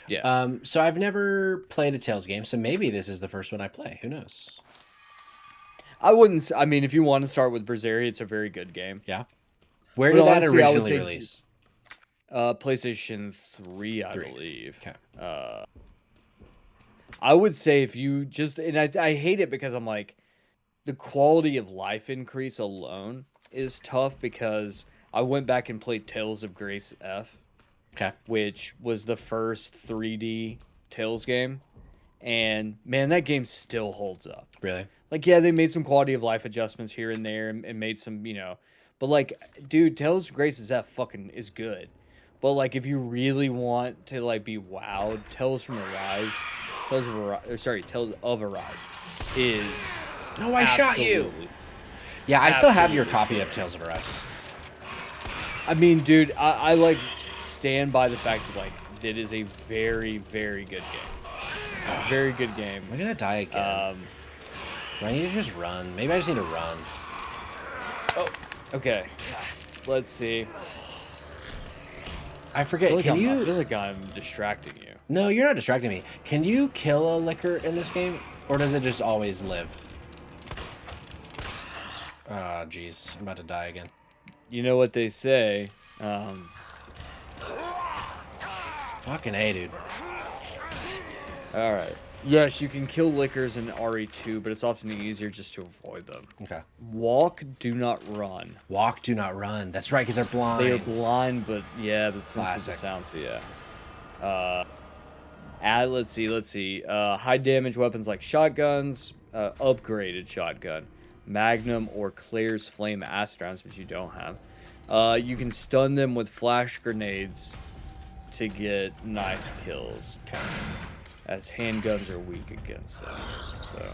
Yeah. So I've never played a Tales game, so maybe this is the first one I play. Who knows? I mean, if you want to start with Berseria, it's a very good game. Yeah. Where But did that honestly, I would originally say release? PlayStation 3, I believe. Okay. I would say if you just, and I hate it because I'm like, the quality of life increase alone is tough because I went back and played Tales of Grace F, Okay. which was the first 3D Tales game. And man, that game still holds up. Really? Like, yeah, they made some quality of life adjustments here and there and made some, but like, dude, Tales of Grace F fucking is good. But like, if you really want to like be wowed, Tales of Arise is. No, I shot you. Yeah, I still have your copy of Tales of Arise. I mean, dude, I like stand by the fact that like it is a very, very good game. It's a very good game. We're gonna die again. Do I need to just run? Maybe I just need to run. Oh, okay. Let's see. I forget. I Can you? I feel like I'm distracting you. No, you're not distracting me. Can you kill a liquor in this game, or does it just always live? Oh, jeez, I'm about to die again. You know what they say. Fucking A, dude. All right. Yes, you can kill lickers in RE2, but it's often easier just to avoid them. Okay. Walk, do not run. Walk, do not run. That's right, because they're blind. They are blind, but yeah, that's the sound. So yeah. Let's see. High damage weapons like shotguns, upgraded shotgun, Magnum, or Claire's flame acid rounds, which you don't have. You can stun them with flash grenades to get knife kills. Okay. As handguns are weak against them. So,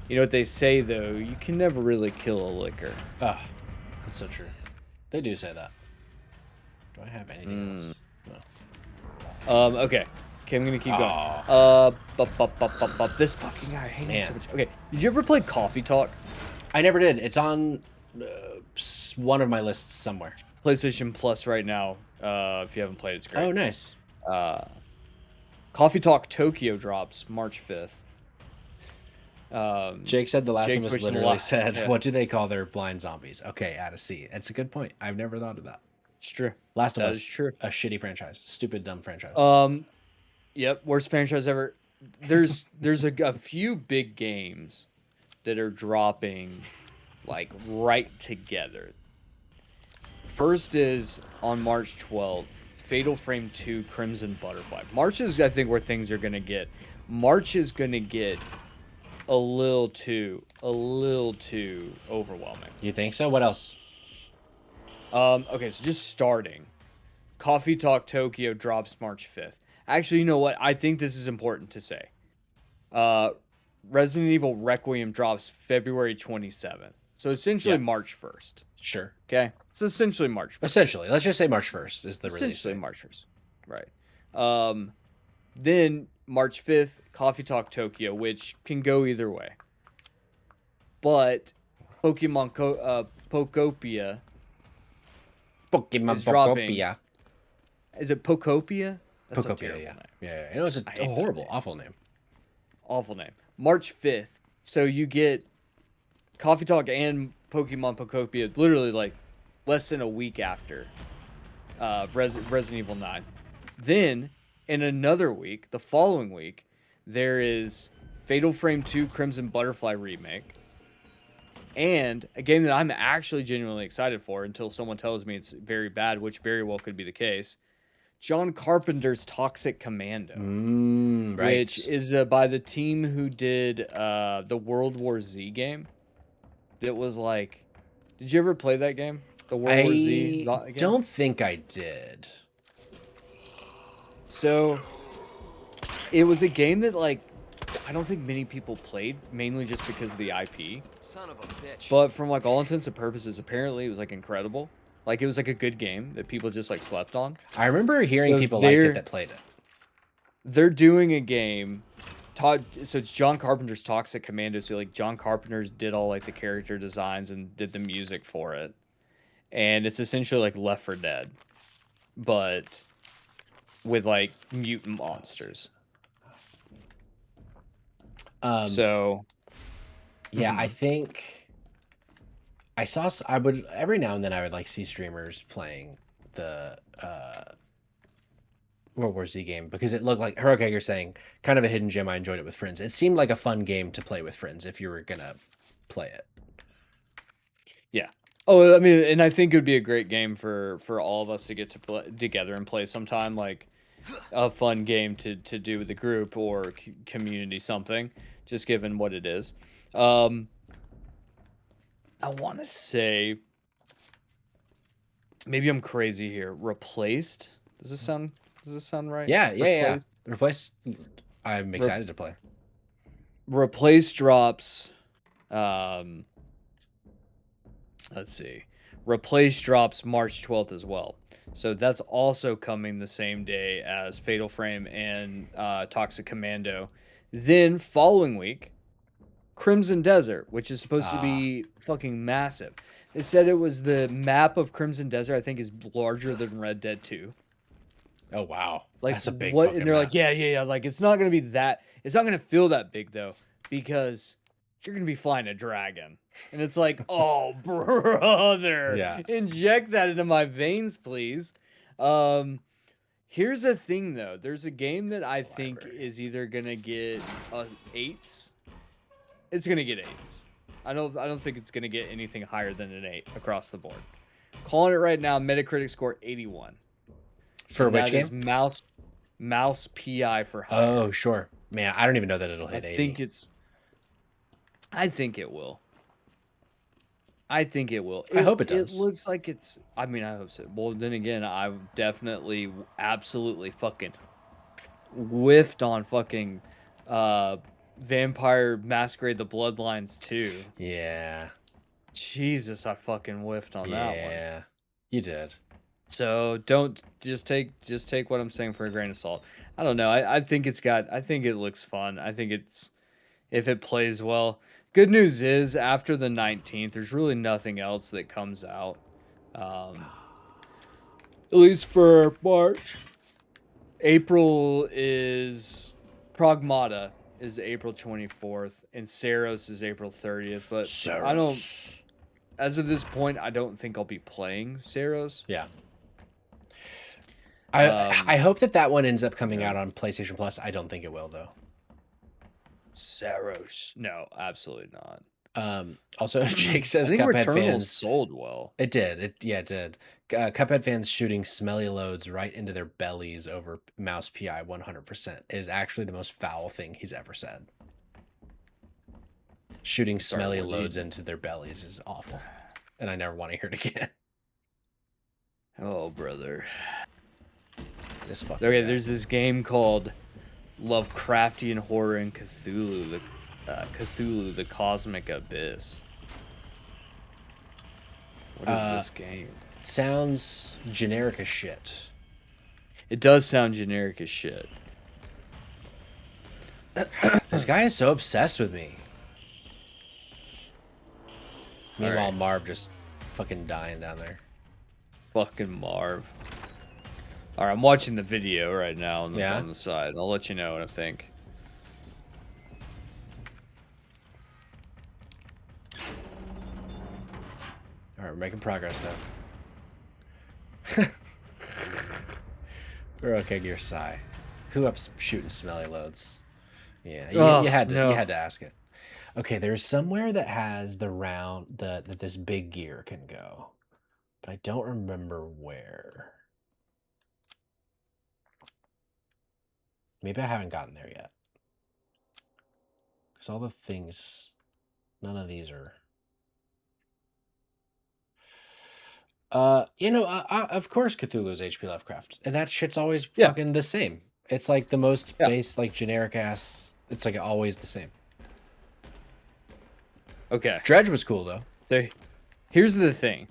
you know what they say though, you can never really kill a liquor. Oh, that's so true. They do say that. Do I have anything else? No. Okay, I'm gonna keep going. This fucking guy, I hate him so much. Okay, did you ever play Coffee Talk? I never did. It's on one of my lists somewhere. PlayStation Plus right now. If you haven't played, it's great. Oh, nice. Coffee Talk Tokyo drops March 5th. Jake said The Last of Us literally said, yeah. What do they call their blind zombies? Okay, add a C. That's a good point. I've never thought of that. It's true. Last of That Us, is true. a shitty franchise. Stupid, dumb franchise. Yep, worst franchise ever. there's a few big games that are dropping like right together. First is on March 12th, Fatal Frame 2 Crimson Butterfly. March is, I think, where things are gonna get. March is gonna get a little too overwhelming. You think so? What else? Okay, so just starting. Coffee Talk Tokyo drops March 5th. Actually, you know what? I think this is important to say. Uh, Resident Evil Requiem drops February 27th. So essentially Yeah, March 1st. sure. Okay? It's essentially March 1st. Essentially, let's just say March 1st is the release Essentially date. March 1st. Right. Then March 5th, Coffee Talk Tokyo, which can go either way. But Pokopia Pokemon is dropping. Pokopia. Is it Pokopia? That's a Pokopia, terrible yeah. name. Yeah. I know it's I a hate that horrible, name. awful name. Awful name. March 5th. So you get Coffee Talk and Pokemon Pokopia literally like less than a week after Resident Evil 9. Then in another week, the following week, there is Fatal Frame 2 Crimson Butterfly Remake. And a game that I'm actually genuinely excited for until someone tells me it's very bad, which very well could be the case. John Carpenter's Toxic Commando, which Right. is by the team who did the World War Z game. That was like, did you ever play that game? The World War Z I game? don't think I did. So it was a game that like I don't think many people played, mainly just because of the IP. Son of a bitch. But from like all intents and purposes, apparently it was like incredible. Like it was like a good game that people just like slept on. I remember hearing So people liked it that played it. they're doing a game. So it's John Carpenter's Toxic Commando. So like John Carpenter's did all like the character designs and did the music for it, and it's essentially like Left 4 Dead, but with like mutant monsters. Um, So yeah, I think I would every now and then I would like see streamers playing the World War Z game because it looked like Hiroka, you're saying kind of a hidden gem. I enjoyed it with friends. It seemed like a fun game to play with friends if you were gonna play it. yeah. Oh, I mean, and I think it would be a great game for all of us to get to play together and play sometime. Like a fun game to do with the group or community something. Just given what it is. Um, I want to say maybe I'm crazy here. Replaced? Does this sound right? Yeah, yeah, yeah. Replaced. Replace. I'm Re- excited to play. Replaced drops. Um, let's see. Replaced drops March 12th as well. So that's also coming the same day as Fatal Frame and Toxic Commando. Then following week, Crimson Desert, which is supposed to Ah, be fucking massive. They said it was the map of Crimson Desert, I think, is larger than Red Dead 2. oh wow, Like that's a big what? And fucking they're map. like, yeah, yeah, yeah. Like it's not gonna be that. It's not gonna feel that big though, because you're gonna be flying a dragon. And it's like, oh brother, Yeah. inject that into my veins, please. Um, Here's the thing though. There's a game that I think Library. is either gonna get eights. It's gonna get eights. I don't think it's gonna get anything higher than an 8 across the board. Calling it right now, Metacritic score 81. For And which that is game? mouse PI for higher. Oh, sure. Man, I don't even know that it'll I hit 80. think it's I think it will. I think it will. I hope it It does. looks like it's I mean, I hope so. Well, then again, I definitely absolutely fucking whiffed on fucking Vampire Masquerade the Bloodlines 2. Yeah. Jesus, I fucking whiffed on that one. Yeah. You did. So don't just take what I'm saying for a grain of salt. I don't know. I think I think it looks fun. I think it's if it plays well. Good news is after the 19th, there's really nothing else that comes out. At least for March. April is Pragmata is April 24th and Saros is April 30th, but I don't Saros. as of this point I don't think I'll be playing Saros. Yeah. I Um hope that one ends up coming yeah. out on PlayStation Plus. I don't think it will though. Saros. No, absolutely not. Also, Jake I says think Cuphead Returnal fans. sold well. It did. It did. Cuphead fans shooting smelly loads right into their bellies over mouse PI 100% is actually the most foul thing he's ever said. Shooting Sorry, smelly what did loads he... into their bellies is awful, and I never want to hear it again. Oh, brother. This fucking Okay, guy. there's this game called Lovecraftian Horror and Cthulhu, the Cosmic Abyss. What is this game? Sounds generic as shit. It does sound generic as shit. This guy is so obsessed with me. Meanwhile, right. Marv just fucking dying down there. Fucking Marv. Alright, I'm watching the video right now on Yeah? the side. I'll let you know what I think. Alright, we're making progress though. We're okay, your sigh. Who up's shooting smelly loads? Yeah, you had to no. you had to ask it. Okay, there's somewhere that has the round that this big gear can go, but I don't remember where. Maybe I haven't gotten there yet. Because all the things, none of these are. Of course Cthulhu's HP Lovecraft, and that shit's always Yeah. fucking the same. It's like the most Yeah. base, like generic ass. It's like always the same. Okay. Dredge was cool though. So here's the thing.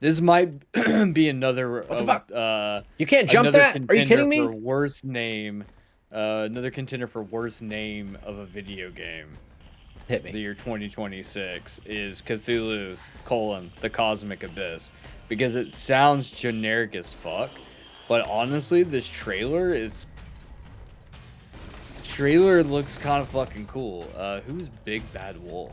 This might be another. What the fuck? You can't jump that? Are you kidding me? For worst name, another contender for worst name of a video game. Hit me. The year 2026 is Cthulhu: the Cosmic Abyss, because it sounds generic as fuck. But honestly, this trailer looks kind of fucking cool. Who's Big Bad Wolf?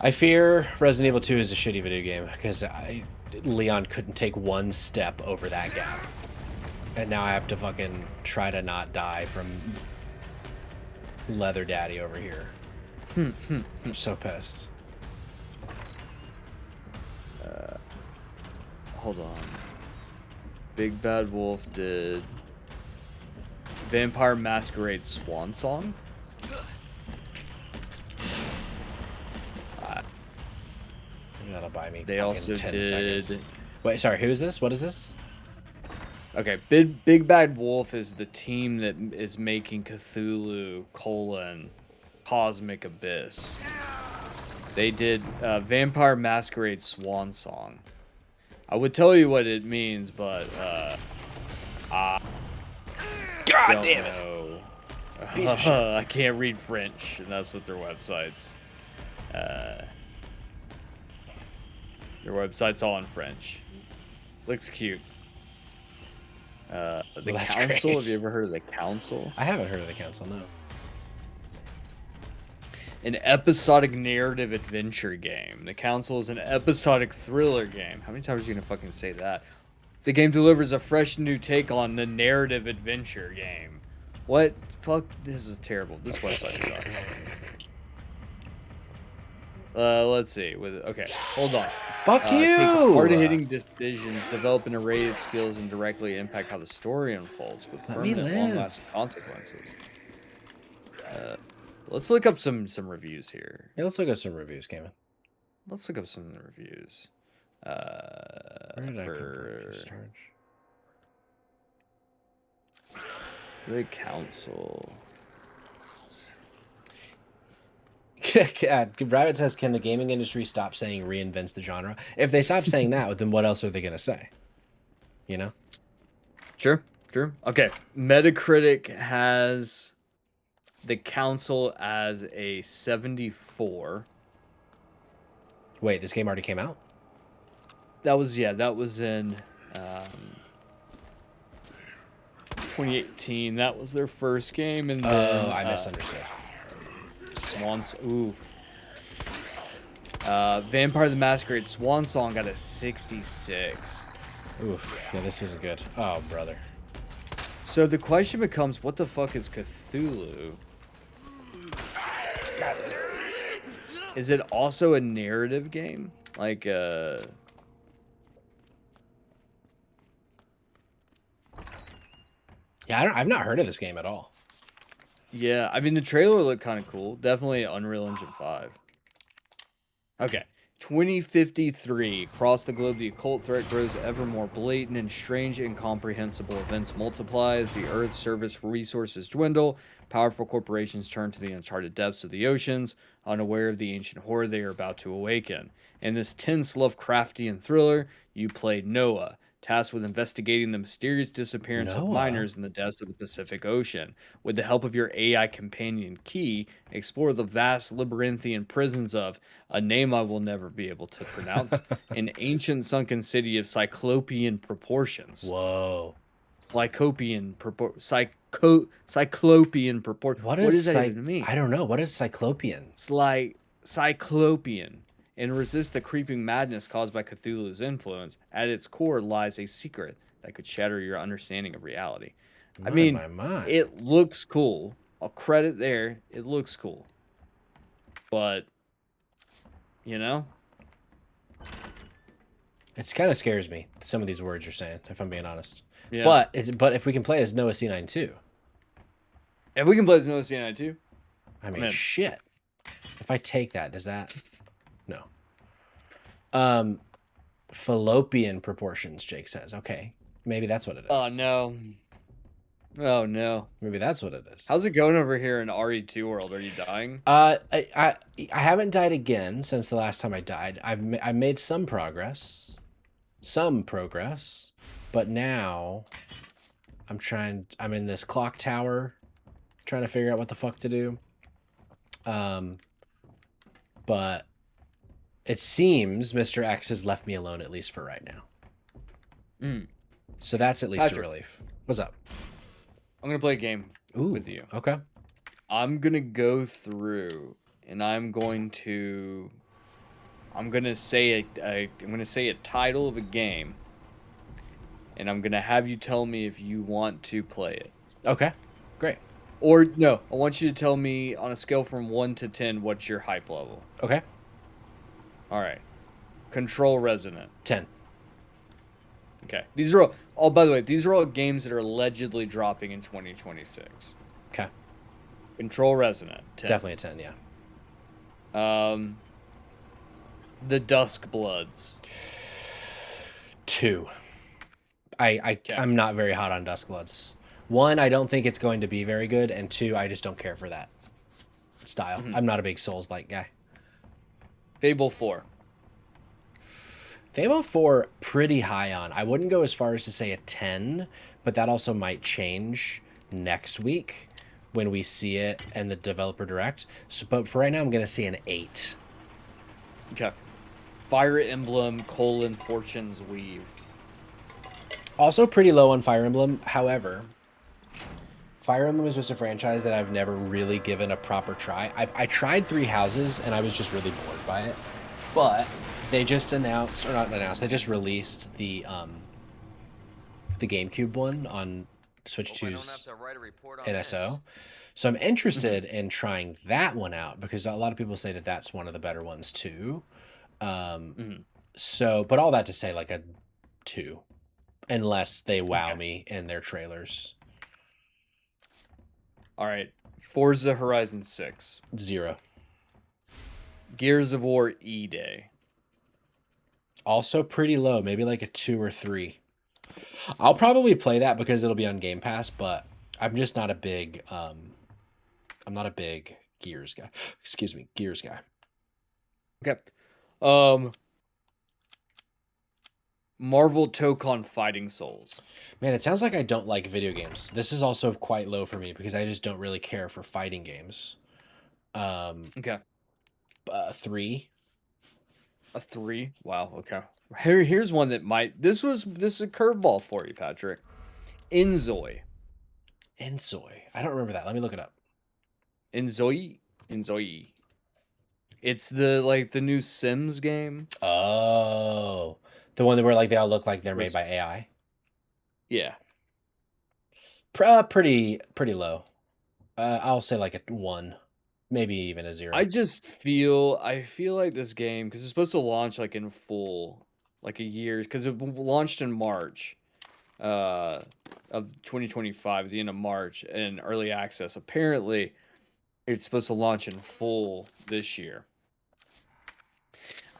I fear Resident Evil 2 is a shitty video game because Leon couldn't take one step over that gap. And now I have to fucking try to not die from Leather Daddy over here. I'm so pissed. Hold on. Big Bad Wolf did Vampire Masquerade Swan Song? Maybe that'll buy me. They also 10 did. seconds. Wait, sorry. Who is this? What is this? Okay, Big Bad Wolf is the team that is making Cthulhu: Cosmic Abyss. They did Vampire Masquerade Swan Song. I would tell you what it means, but I God damn it! know. Piece of shit. I can't read French, and that's what their websites. Their website's all in French. Looks cute. The Well, that's Council. great. Have you ever heard of the Council? I haven't heard of the council, no. An episodic narrative adventure game. The Council is an episodic thriller game. How many times are you gonna fucking say that? The game delivers a fresh new take on the narrative adventure game. What? Fuck, this is terrible. This website sucks. Let's see. Okay, hold on. Fuck you! Take hard-hitting decisions, develop an array of skills, and directly impact how the story unfolds with Let me permanent, live. long-lasting consequences. Let's look up some reviews here. Yeah, let's look up some reviews, Cayman. Let's look up some reviews. Where did I come from? Storage. The Council. Rabbit says, can the gaming industry stop saying reinvents the genre? If they stop saying that, then what else are they going to say? You know? Sure. Okay. Metacritic has the Council as a 74. Wait, this game already came out? That was in 2018. That was their first game, and then I misunderstood. Swans. Oof. Vampire the Masquerade Swan Song got a 66. Oof. Yeah, this isn't good. Oh, brother. So the question becomes, what the fuck is Cthulhu? God. Is it also a narrative game? Like, Yeah, I've not heard of this game at all. yeah, I mean, the trailer looked kind of cool. Definitely Unreal Engine 5. Okay. 2053. Across the globe, the occult threat grows ever more blatant and strange, incomprehensible events multiply as the Earth's surface resources dwindle. Powerful corporations turn to the uncharted depths of the oceans, unaware of the ancient horror they are about to awaken. In this tense Lovecraftian thriller, you play Noah, tasked with investigating the mysterious disappearance of Noah. miners in the depths of the Pacific Ocean. With the help of your AI companion Key, explore the vast labyrinthian prisons of a name I will never be able to pronounce, an ancient sunken city of cyclopean proportions. Whoa. Cyclopean proport. What What is does that even mean? I don't know. What is cyclopean? It's like cyclopean. And resist the creeping madness caused by Cthulhu's influence. At its core lies a secret that could shatter your understanding of reality. I My, mean, my, my. it looks cool. I'll credit there. It looks cool. But, you know, It kind of scares me, some of these words you're saying, if I'm being honest. yeah. But if we can play as Noah C9 too, And we can play this another CNI too. I I'm mean, in. shit. If I take that, does that? No. Um, Fallopian proportions, Jake says. Okay. Maybe that's what it Oh is. no. Oh no. Maybe that's what it is. How's it going over here in RE2 world? Are you dying? I haven't died again since the last time I died. I made some progress, but now I'm in this clock tower, trying to figure out what the fuck to do. But it seems Mr. X has left me alone, at least for right now. Mm. So that's at least Patrick, a relief. What's up? I'm gonna play a game Ooh, with you. okay. I'm gonna go through and I'm gonna say a title of a game, and I'm gonna have you tell me if you want to play it. Okay, great. Or no, I want you to tell me on a scale from 1 to 10 what's your hype level. Okay, All right. Control Resonant. 10. Okay. These are all by the way, these are all games that are allegedly dropping in 2026. Okay, Control Resonant. 10. definitely a 10, yeah. The Dusk Bloods. 2. Okay. I'm not very hot on Duskbloods. One, I don't think it's going to be very good, and two, I just don't care for that style. Mhm. I'm not a big Souls-like guy. Fable 4. Fable 4, pretty high on. I wouldn't go as far as to say a 10, but that also might change next week when we see it and the developer direct. So, but for right now, I'm going to say an 8. Okay. Fire Emblem: Fortune's Weave. Also pretty low on Fire Emblem. However, Fire Emblem is just a franchise that I've never really given a proper try. I tried Three Houses, and I was just really bored by it. But they just announced, or not announced, they just released the GameCube one on Switch Hope I don't have 2's to write a report on NSO. this. So I'm interested in trying that one out because a lot of people say that that's one of the better ones too. So, but all that to say, like a 2, unless they wow Okay. me in their trailers. All right. Forza Horizon 6. 0. Gears of War E-Day. Also pretty low, maybe like a 2 or 3. I'll probably play that because it'll be on Game Pass, but I'm just not a big I'm not a big Gears guy. Excuse me, Gears guy. Okay. Marvel Tokon Fighting Souls. Man, it sounds like I don't like video games. This is also quite low for me because I just don't really care for fighting games. Okay. 3. A 3. Wow, okay. Here's one that might this is a curveball for you, Patrick. Inzoi. Insoy. I don't remember that. Let me look it up. Inzoi. It's the new Sims game. Oh. The one where like they all look like they're made With- by AI. Yeah. Pretty low. I'll say like a 1, maybe even a 0. I feel like this game, because it's supposed to launch like in full, like a year, because it launched in March uh of 2025, the end of March, in early access. Apparently, it's supposed to launch in full this year.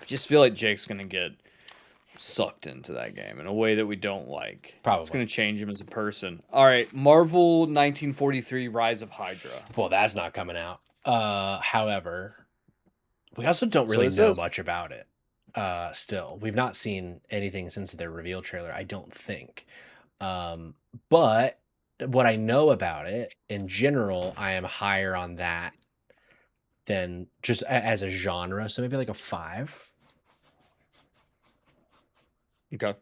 I just feel like Jake's gonna get sucked into that game in a way that we don't like. It's Probably. gonna change him as a person. All right, Marvel 1943: Rise of Hydra. Well, that's not coming out. However, we also don't So really it know says. much about it. Still, we've not seen anything since their reveal trailer, I don't think. Um, but what I know about it in general, I am higher on that than just as a genre. So maybe like a 5. Okay.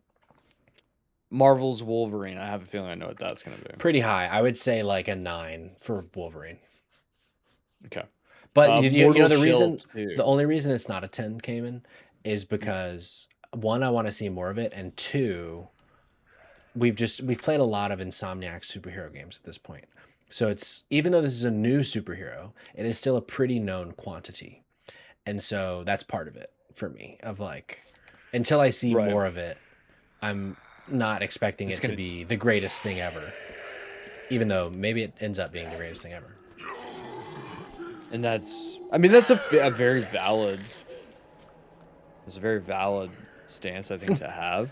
Marvel's Wolverine. I have a feeling I know what that's gonna be. Pretty high. I would say like a 9 for Wolverine. Okay. But you know Mortal Shell the 2. only reason it's not a 10, Cayman, is because one, I want to see more of it, and two, we've played a lot of Insomniac superhero games at this point. So it's, even though this is a new superhero, it is still a pretty known quantity. And so that's part of it for me, of like, until I see Right. more of it, I'm not expecting It's it to gonna be the greatest thing ever. Even though maybe it ends up being the greatest thing ever. and that's I mean that's a very valid it's a very valid stance I think to have.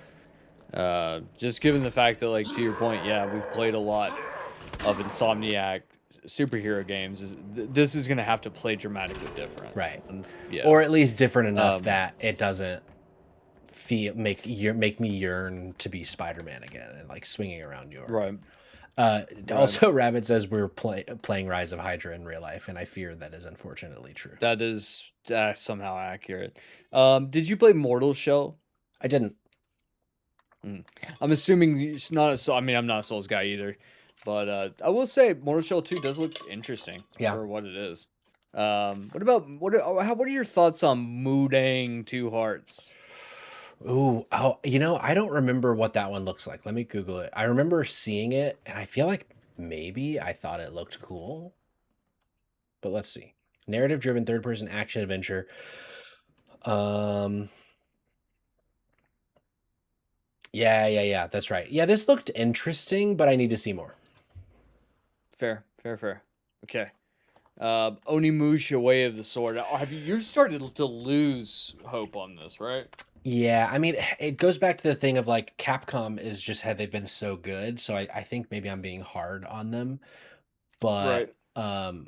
Just given the fact that, like, to your point, yeah, we've played a lot of Insomniac superhero games. This is gonna have to play dramatically different. Right. And yeah. Or at least different enough Um, that it doesn't make me yearn to be Spider-Man again and like swinging around New York. right, right. Also, Rabbit says we're playing Rise of Hydra in real life, and I fear that is unfortunately true. That is somehow accurate. Did you play Mortal Shell? I didn't. Mm. I'm assuming it's not a Soul. I mean, I'm not a Souls guy either, but I will say Mortal Shell 2 does look interesting Yeah. for what it is. What about what are your thoughts on Moodang Two Hearts? Ooh, oh, I don't remember what that one looks like. Let me Google it. I remember seeing it, and I feel like maybe I thought it looked cool. But let's see. Narrative-driven third-person action adventure. Yeah, that's right. Yeah, this looked interesting, but I need to see more. Fair, fair, fair. Okay. Onimusha Way of the Sword. Have you started to lose hope on this, right? Yeah, I mean, it goes back to the thing of like Capcom is just had they've been so good, so I think maybe I'm being hard on them. But Right.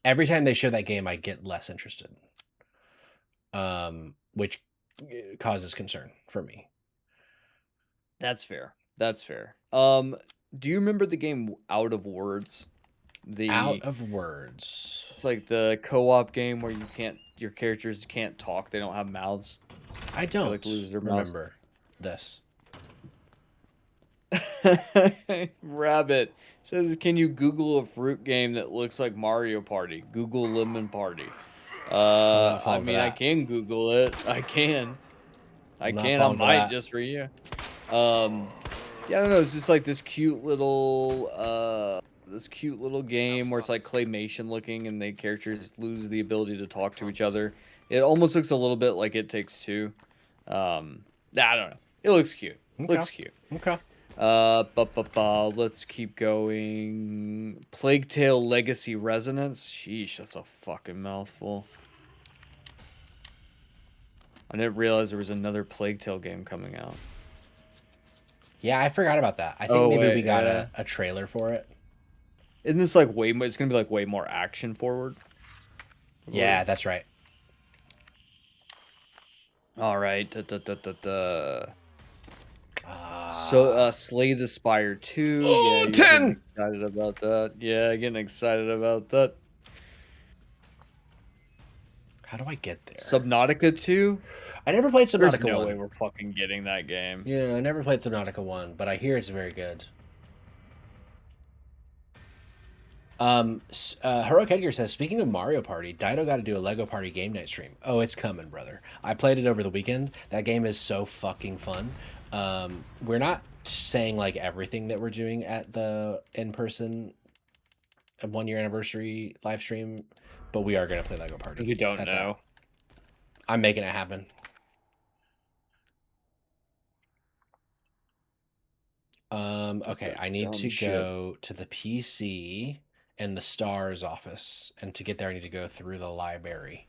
every time they show that game, I get less interested, which causes concern for me. That's fair. That's fair. Do you remember the game Out of Words? Out The of words. It's like the co-op game where your characters can't talk, they don't have mouths. I They like don't lose their mouths. remember this. Rabbit says, "Can you Google a fruit game that looks like Mario Party? Google Lemon Party." I'm not I falling for mean, I that. can Google it. I can. I I'm not can. I falling for might that. just for you. Yeah, I don't know. It's just like this cute little game where it's like claymation looking, and the characters lose the ability to talk to each other. It almost looks a little bit like It Takes Two. I don't know. It looks cute. Okay. Looks cute. Okay. Let's keep going. Plague Tale Legacy Resonance. Sheesh, that's a fucking mouthful. I didn't realize there was another Plague Tale game coming out. Yeah, I forgot about that. I think Oh maybe wait, we got yeah. a trailer for it. Isn't this like way more? It's gonna be like way more action forward. Yeah, that's right. All right. So, Slay the Spire 2. Yeah, you're getting 10! excited about that. Yeah, getting excited about that. How do I get there? Subnautica 2. I never played There's Subnautica no 1. way we're fucking getting that game. Yeah, I never played Subnautica 1, but I hear it's very good. Heroic Edgar says, speaking of Mario Party, Dido got to do a Lego Party game night stream. Oh, it's coming, brother. I played it over the weekend. That game is so fucking fun. We're not saying like everything that we're doing at the in-person 1 year anniversary live stream, but we are gonna play Lego Party We don't at that. know. I'm making it happen. Okay, I need Dumb to shit. go to the PC and the STARS office, and to get there, I need to go through the library.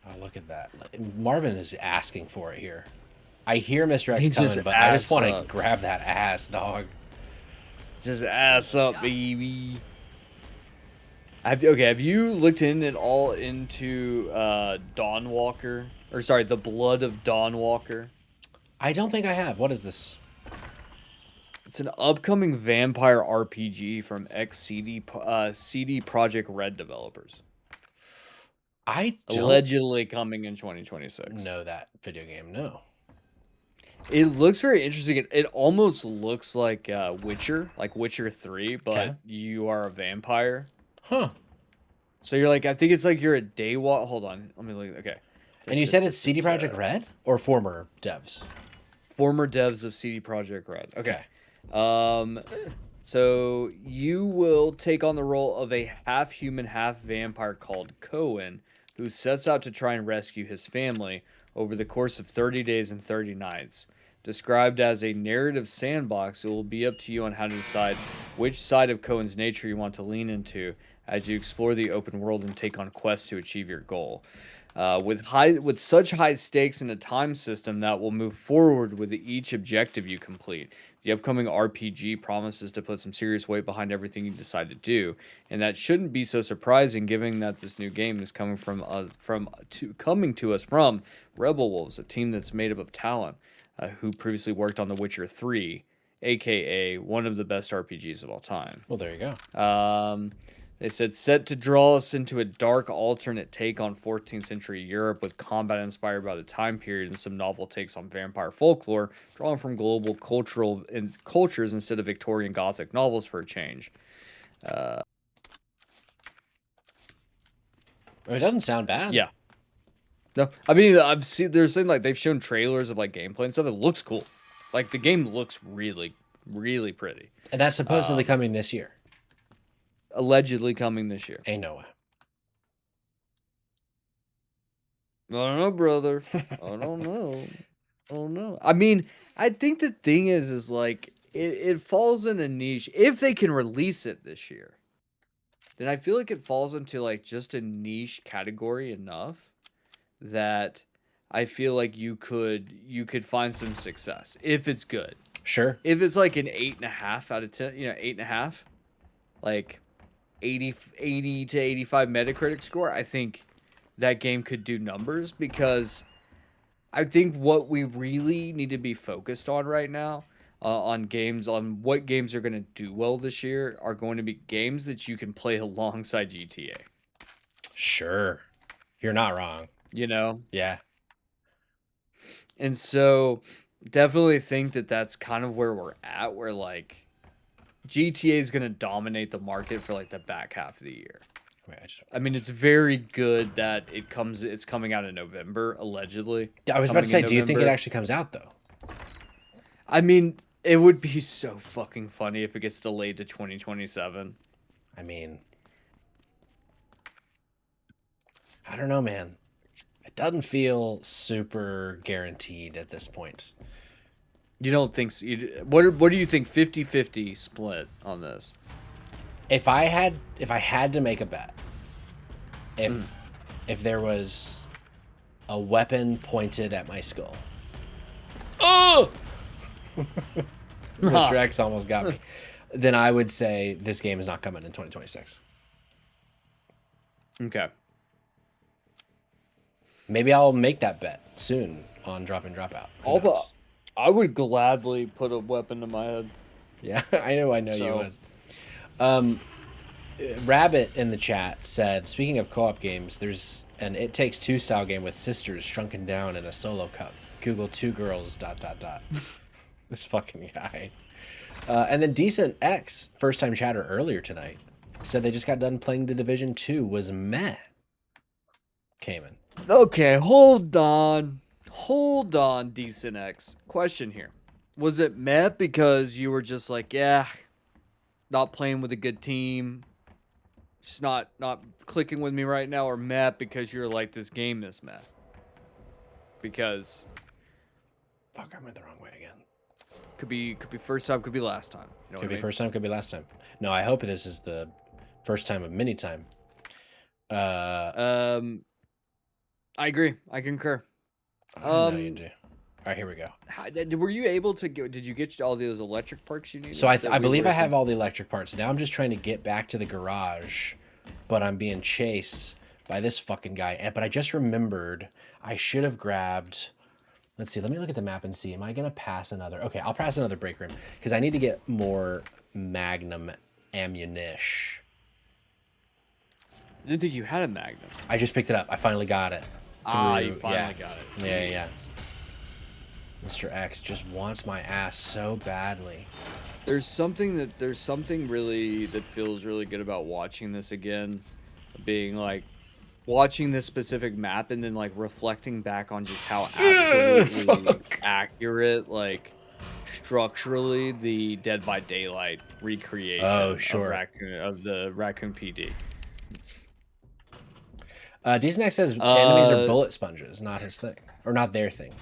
Oh, look at that! Marvin is asking for it here. I hear Mr. X He just coming, but I just ass want to up. grab that ass, dog. Just ass up, baby. Have you looked in at all into Dawnwalker? Or sorry, the Blood of Dawnwalker? I don't think I have. What is this? It's an upcoming vampire RPG from CD Project Red developers. I don't Allegedly coming in 2026. know that video game. No. It looks very interesting. It almost looks like Witcher, like Witcher 3, but Okay. you are a vampire. Huh. So you're like, I think it's like you're a daywalk. Hold on, let me look. Okay. And you said it's CD Projekt Red or former devs? Former devs of CD Projekt Red. Okay. Okay. So you will take on the role of a half human, half vampire called Cohen, who sets out to try and rescue his family over the course of 30 days and 30 nights. Described as a narrative sandbox, it will be up to you on how to decide which side of Cohen's nature you want to lean into as you explore the open world and take on quests to achieve your goal. With such high stakes in a time system that will move forward with each objective you complete. The upcoming RPG promises to put some serious weight behind everything you decide to do, and that shouldn't be so surprising, given that this new game is coming coming to us from Rebel Wolves, a team that's made up of talent who previously worked on The Witcher 3, aka one of the best RPGs of all time. Well, there you go. They said, set to draw us into a dark alternate take on 14th century Europe with combat inspired by the time period and some novel takes on vampire folklore, drawn from global cultures instead of Victorian Gothic novels for a change. It doesn't sound bad. Yeah. No, I mean, I've seen, they're saying like they've shown trailers of like gameplay and stuff. It looks cool. Like the game looks really, really pretty. And that's supposedly coming this year. Allegedly coming this year. Ain't no way. I don't know, brother. I don't know. I don't know. I mean, I think the thing is like it falls in a niche. If they can release it this year, then I feel like it falls into like just a niche category enough that I feel like you could find some success if it's good. Sure. If it's like an 8.5 out of 10, 8.5, like 80 to 85 Metacritic score, I think that game could do numbers, because I think what we really need to be focused on right now on what games are going to do well this year are going to be games that you can play alongside GTA. Sure. You're not wrong. Yeah. Yeah. And so definitely think that that's kind of where we're at, where like GTA is going to dominate the market for like the back half of the year. Wait, I mean, it's very good that it's coming out in November, allegedly. I was about to say, do you think it actually comes out though? I mean, it would be so fucking funny if it gets delayed to 2027. I mean, I don't know, man. It doesn't feel super guaranteed at this point. You don't think so? What do you think 50-50 split on this? If I had to make a bet, if there was a weapon pointed at my skull. Oh! Mr. X almost got me. Then I would say this game is not coming in 2026. Okay. Maybe I'll make that bet soon on Drop In, Drop Out. Who knows? I would gladly put a weapon to my head. Yeah, I know you would. Rabbit in the chat said, speaking of co-op games, there's an It Takes Two style game with sisters shrunken down in a solo cup. Google two girls ... This fucking guy. And then Decent X, first time chatter earlier tonight, said they just got done playing The Division 2 was meh. Cayman. Okay, hold on, Decent X. Question here. Was it meh because you were just like, yeah, not playing with a good team, just not clicking with me right now, or meh because you're like, this game is meh? Because Fuck, I went the wrong way again. could be first time, could be last time. You know Could what I be mean? first time, could be last time. No, I hope this is the first time of many time. Uh, Um, I agree. I concur. I know you Um, do. All right, here we go. were you able to get? Did you get all those electric parts you So needed I, that I we believe were I have supposed? all the electric parts. Now I'm just trying to get back to the garage, but I'm being chased by this fucking guy. But I just remembered I should have grabbed. Let's see. Let me look at the map and see. Am I gonna pass another? Okay, I'll pass another break room because I need to get more Magnum ammunition. I didn't think you had a Magnum. I just picked it up. I finally got it. Ah, you Through, yeah. finally got it. Yeah, yeah. Mr. X just wants my ass so badly. There's something really that feels really good about watching this again, being like watching this specific map and then like reflecting back on just how absolutely Fuck. accurate, like structurally, the Dead by Daylight Oh, recreation of sure. the Raccoon PD. Decent X says enemies are Uh, bullet sponges, not his thing. Or not their thing.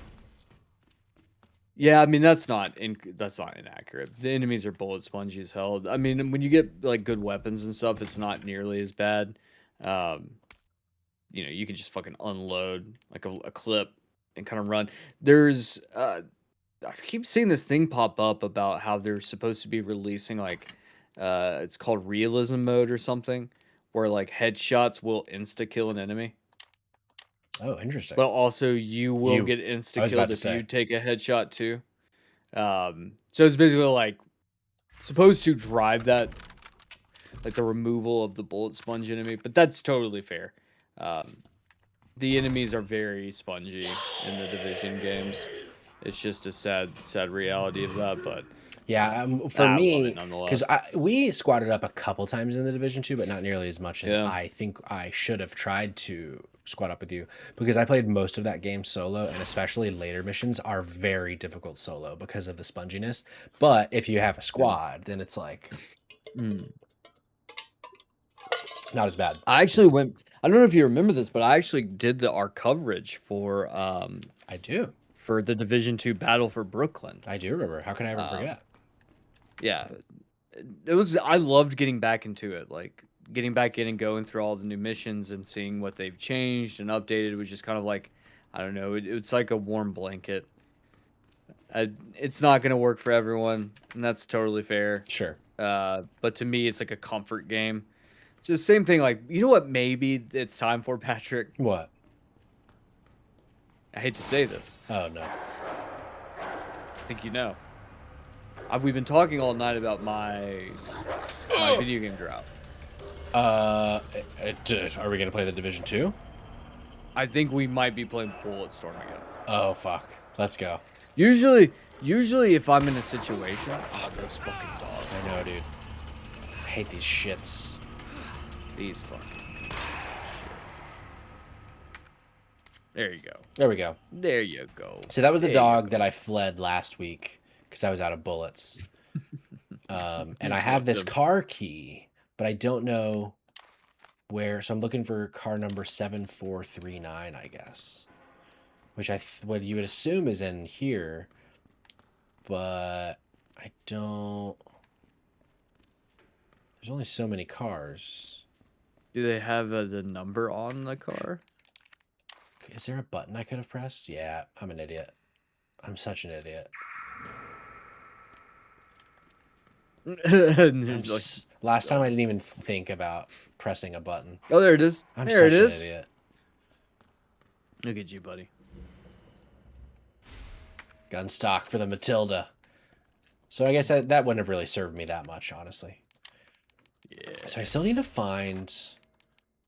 yeah, I mean that's not inaccurate. The enemies are bullet spongy as hell. I mean, when you get like good weapons and stuff, it's not nearly as bad. Um, you can just fucking unload like a clip and kind of run. There's I keep seeing this thing pop up about how they're supposed to be releasing like it's called realism mode or something, where like headshots will insta kill an enemy, Oh, interesting. but also you will You. get I insta was about killed to if you say. take a headshot too. So it's basically like supposed to drive that like the removal of the bullet sponge enemy, but that's totally fair. Um, the enemies are very spongy in the Division games. It's just a sad reality of that, but Yeah, for I love it me, because nonetheless. we squatted up a couple times in the Division 2, but not nearly as much as Yeah. I think I should have tried to squat up with you, because I played most of that game solo, and especially later missions are very difficult solo because of the sponginess. But if you have a Yeah. squad, then it's like Mm. not as bad. I actually went. I don't know if you remember this, but I actually did our coverage I do. for the Division Two Battle for Brooklyn. I do remember. How can I ever Um, forget? yeah, it was. I loved getting back into it, like getting back in and going through all the new missions and seeing what they've changed and updated was just kind of like, I don't know, it's like a warm blanket. It's not gonna work for everyone, and that's totally fair. Sure. But to me, it's like a comfort game. It's just same thing. Like, you know what? Maybe it's time for Patrick. What? I hate to say this. Oh no. I think you know. We've been talking all night about my video game drought. Are we gonna play the Division 2? I think we might be playing Bulletstorm again. Oh fuck. Let's go. Usually, if I'm in a situation, oh, those fucking dogs. I know, dude. I hate these shits. These fucking pieces of shit. There you go. There we go. There you go. So that was the There you dog go. that I fled last week because I was out of bullets. And You I have flipped this him. car key, but I don't know where. So I'm looking for car number 7439, I guess, which what you would assume is in here, but I don't. There's only so many cars. Do they have the number on the car? Is there a button I could have pressed? Yeah, I'm an idiot. I'm such an idiot. Last time I didn't even think about pressing a button. Oh, there it is. I'm There it such an is. idiot. Look at you, buddy. Gun stock for the Matilda. So I guess that wouldn't have really served me that much, honestly. Yeah. So I still need to find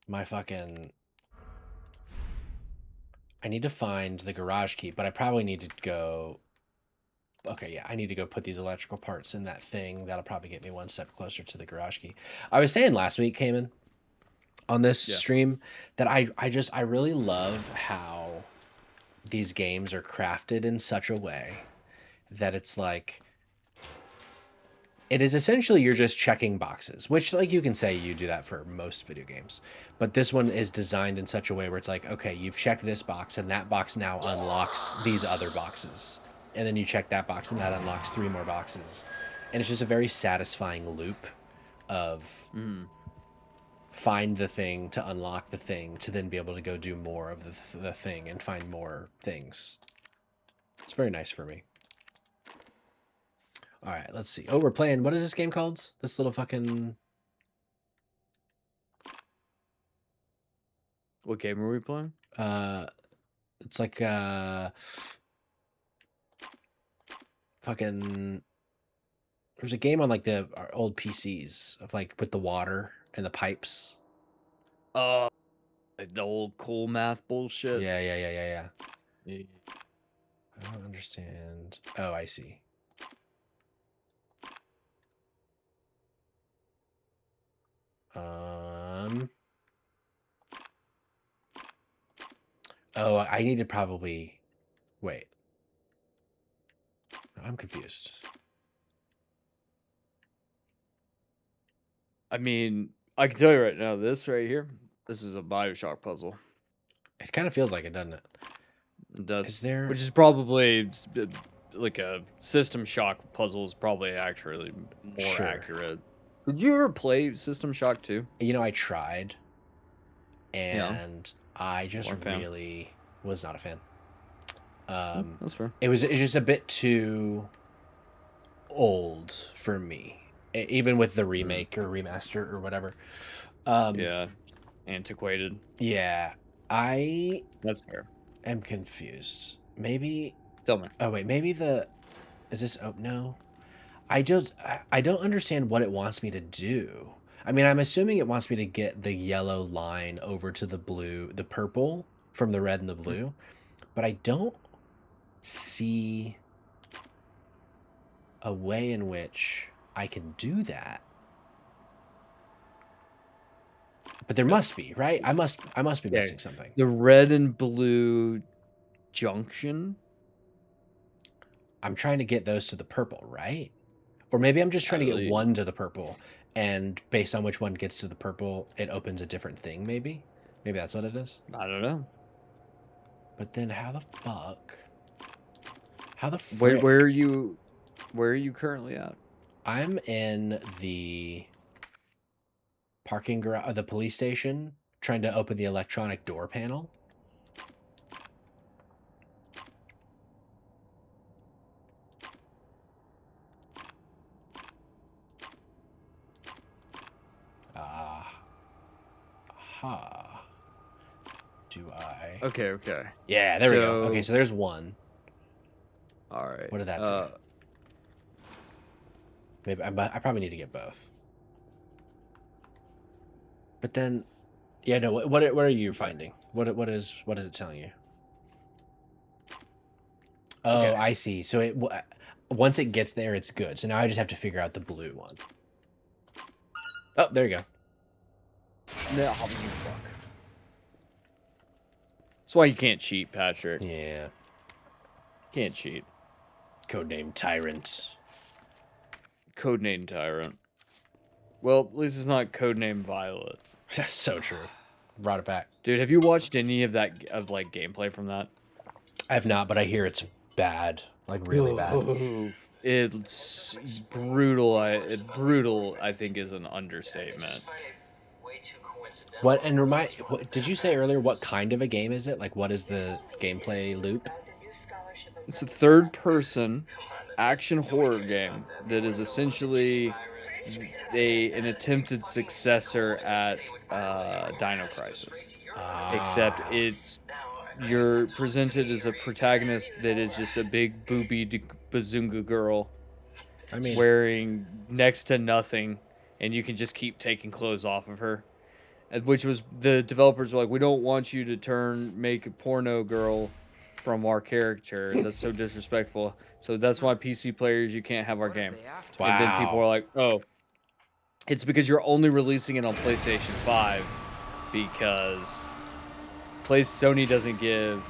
my fucking... I need to find the garage key, but I probably need to go... Okay, yeah, I need to go put these electrical parts in that thing. That'll probably get me one step closer to the garage key. I was saying last week, Cayman, on this stream, that I really love how these games are crafted in such a way that it's like it is essentially you're just checking boxes, which like you can say you do that for most video games. But this one is designed in such a way where it's like, okay, you've checked this box and that box now unlocks these other boxes. And then you check that box and that unlocks 3 more boxes. And it's just a very satisfying loop of Mm. find the thing to unlock the thing to then be able to go do more of the thing and find more things. It's very nice for me. All right, let's see. Oh, we're playing. What is this game called? This little fucking. What game are we playing? It's like fucking. There's a game on like the our old PCs of like with the water and the pipes. Like the old cool math bullshit. Yeah. Yeah. I don't understand. Oh, I see. Oh, I need to probably wait. I'm confused. I mean, I can tell you right now, this right here, this is a Bioshock puzzle. It kind of feels like it, doesn't it? It does. Is there? Which is probably like a System Shock puzzle is probably actually more Sure. accurate. Did you ever play System Shock 2? You know, I tried, Yeah. and I just Weren't a fan. really was not a fan. That's fair. It's just a bit too old for me, even with the remake or remaster or whatever. Yeah. Antiquated. Yeah, I That's fair. am confused. Maybe. Tell me. Oh wait, maybe the. Is this? Oh no, I don't understand what it wants me to do. I mean, I'm assuming it wants me to get the yellow line over to the blue, the purple from the red and the blue, but I don't see a way in which I can do that. But there must be, right? I must be missing something. The red and blue junction. I'm trying to get those to the purple, right? Or maybe I'm just trying to get one to the purple, and based on which one gets to the purple, it opens a different thing, maybe? Maybe that's what it is? I don't know. But then how the fuck? How the frick? Where are you currently at? I'm in the parking garage, the police station, trying to open the electronic door panel. Do I? Okay. Yeah, there we go. Okay, so there's one. All right. What did that do? Maybe I probably need to get both. But then, yeah, no. What are you finding? What is it telling you? Oh, okay. I see. So it once it gets there, it's good. So now I just have to figure out the blue one. Oh, there you go. No, fuck. That's why you can't cheat, Patrick. Yeah. Can't cheat. Codename Tyrant. Codename Tyrant. Well, at least it's not Codename Violet. That's so true. Brought it back. Dude, have you watched any of that, like, gameplay from that? I have not, but I hear it's bad. Like, really bad. It's brutal. Brutal, I think, is an understatement. What, and did you say earlier, what kind of a game is it? Like, what is the gameplay loop? It's a third-person action horror game that is essentially an attempted successor at Dino Crisis. Except you're presented as a protagonist that is just a big booby bazunga girl wearing next to nothing, and you can just keep taking clothes off of her. Which was, the developers were like, we don't want you to make a porno girl from our character. That's so disrespectful. So that's why PC players, you can't have our game. Wow. And then people are like, oh, it's because you're only releasing it on PlayStation 5 because Sony doesn't give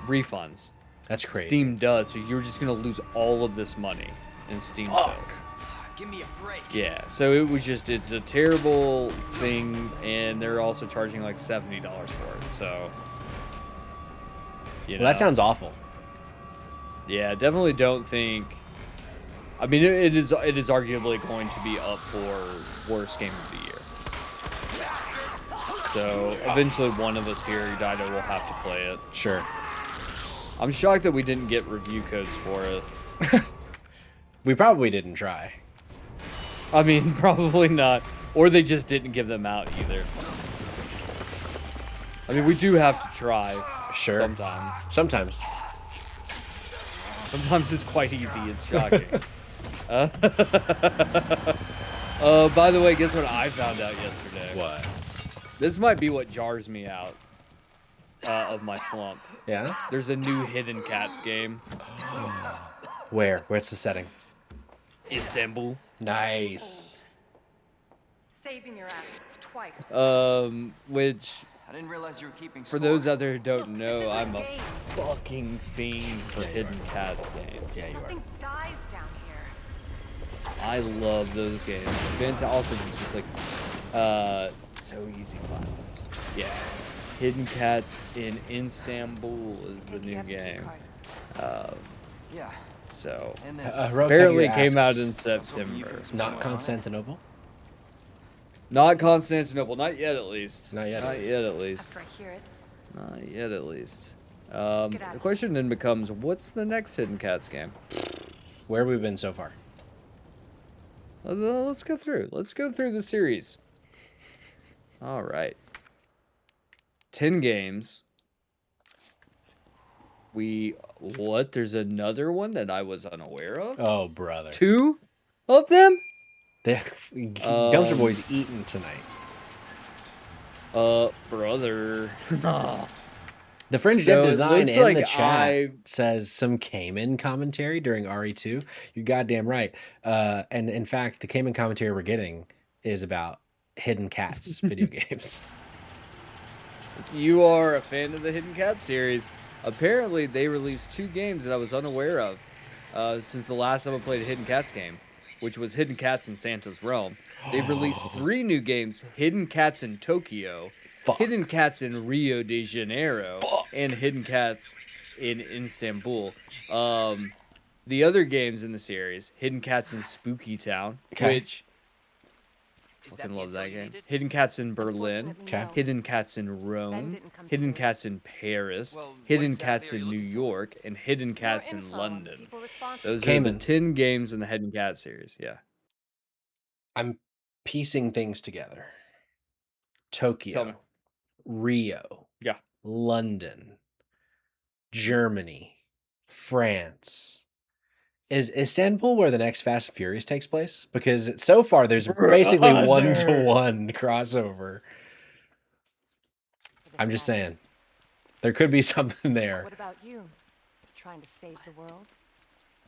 refunds. That's crazy. Steam does, so you're just gonna lose all of this money in Steam sales. Give me a break. Yeah, so it's a terrible thing, and they're also charging like $70 for it. So, Well, that sounds awful. Yeah, definitely don't think. I mean, it is arguably going to be up for worst game of the year. So eventually, one of us here either will have to play it. Sure. I'm shocked that we didn't get review codes for it. We probably didn't try. I mean, probably not. Or they just didn't give them out either. I mean, we do have to try. Sure. Sometimes. Sometimes it's quite easy. It's shocking. By the way, guess what I found out yesterday? What? This might be what jars me out of my slump. Yeah? There's a new Hidden Cats game. Where? Where's the setting? Istanbul. Nice. Saving your assets twice. Which, I didn't realize you were keeping for score. those out there who don't This know, is a I'm a game. fucking fiend for Yeah, you Hidden are. Cats games. Yeah, you are. Nothing dies down here. I love those games. Also, just like, so easy platforms. Yeah. Hidden Cats in Istanbul is the Take new FT game. card. Yeah. So, And this. apparently it came out in asks, September. Not Constantinople? Not Constantinople. Not yet, at least. Not yet, at Not least. yet, at least. After I hear it. Not yet, at least. get out The of question then becomes, what's the next Hidden Cats game? Where have we been so far? Let's go through. Let's go through the series. All right. 10 games. There's another one that I was unaware of? Oh, brother. 2 of them? Dumpster Boy's eating tonight. Brother. The Fringe So Dev it Design looks in like the chat says some Cayman commentary during RE2. You're goddamn right. And in fact, the Cayman commentary we're getting is about Hidden Cats video games. You are a fan of the Hidden Cats series. Apparently, they released 2 games that I was unaware of since the last time I played a Hidden Cats game, which was Hidden Cats in Santa's Realm. They've released 3 new games, Hidden Cats in Tokyo, Fuck. Hidden Cats in Rio de Janeiro, Fuck. and Hidden Cats in Istanbul. The other games in the series, Hidden Cats in Spooky Town, Okay. which... Fucking love that game. Hidden Cats in Berlin, Unfortunately, Okay. no. Hidden Cats in Ben Rome, didn't come Hidden through. Cats in Paris, Well, what Hidden exactly Cats are in you New looking for? York, and Hidden More Cats in info on London. people responsible. Those are Cayman. the 10 games in the Hidden Cat series. Yeah. I'm piecing things together. Tell me. Tokyo, Rio, Yeah. London, Germany, France. Is Istanbul where the next Fast and Furious takes place? Because so far there's basically Brother. 1-to-1 crossover. For the I'm just status. saying. There could be something there. What about you? Trying to save the world?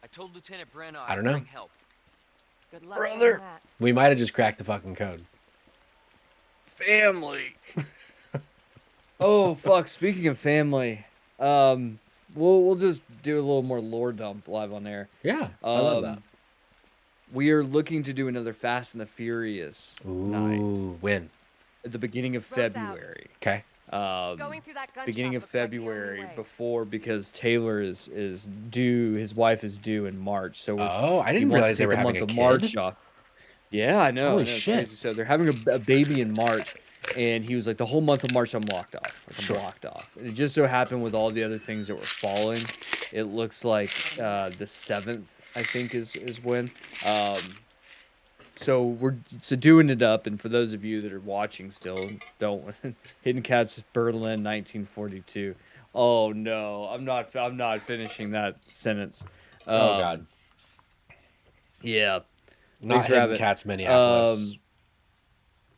I told Lieutenant Brenna I I'd don't know. bring help. Good luck Brother. doing that. We might have just cracked the fucking code. Family. Oh, fuck. Speaking of family, we'll just do a little more lore dump live on air. Yeah, I love that. We are looking to do another Fast and the Furious night Ooh, when? at the beginning of Road's out. February. Okay. Going through that gun Beginning shop of looks like the only February way. because Taylor is due. His wife is due in March, so Oh, I he didn't wants realize to they take were the having month a of kid. March off. Yeah, I know. Holy it's shit. crazy. So they're having a baby in March, and he was like, the whole month of March I'm locked off. Like, I'm Sure. blocked off. And it just so happened with all the other things that were falling, it looks like the 7th, I think, is when. So we're doing it up, and for those of you that are watching still, don't Hidden Cats Berlin 1942. Oh no, I'm not finishing that sentence. Oh god. Yeah. Not Thanks for Hidden having- Cats Minneapolis.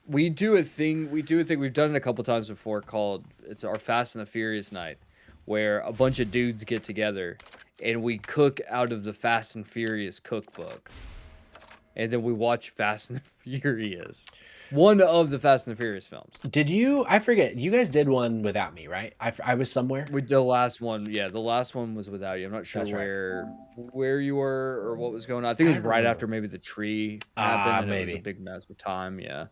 We do a thing. We've done it a couple times before called it's our Fast and the Furious night, where a bunch of dudes get together and we cook out of the Fast and Furious cookbook. and then we watch Fast and the Furious. One of the Fast and the Furious films. Did you? I forget. You guys did one without me, right? I was somewhere. We did the last one. Yeah, the last one was without you. I'm not sure That's right. where you were or what was going on. I think it was right after maybe the tree happened, and it was a Maybe. big mess of time. Yeah.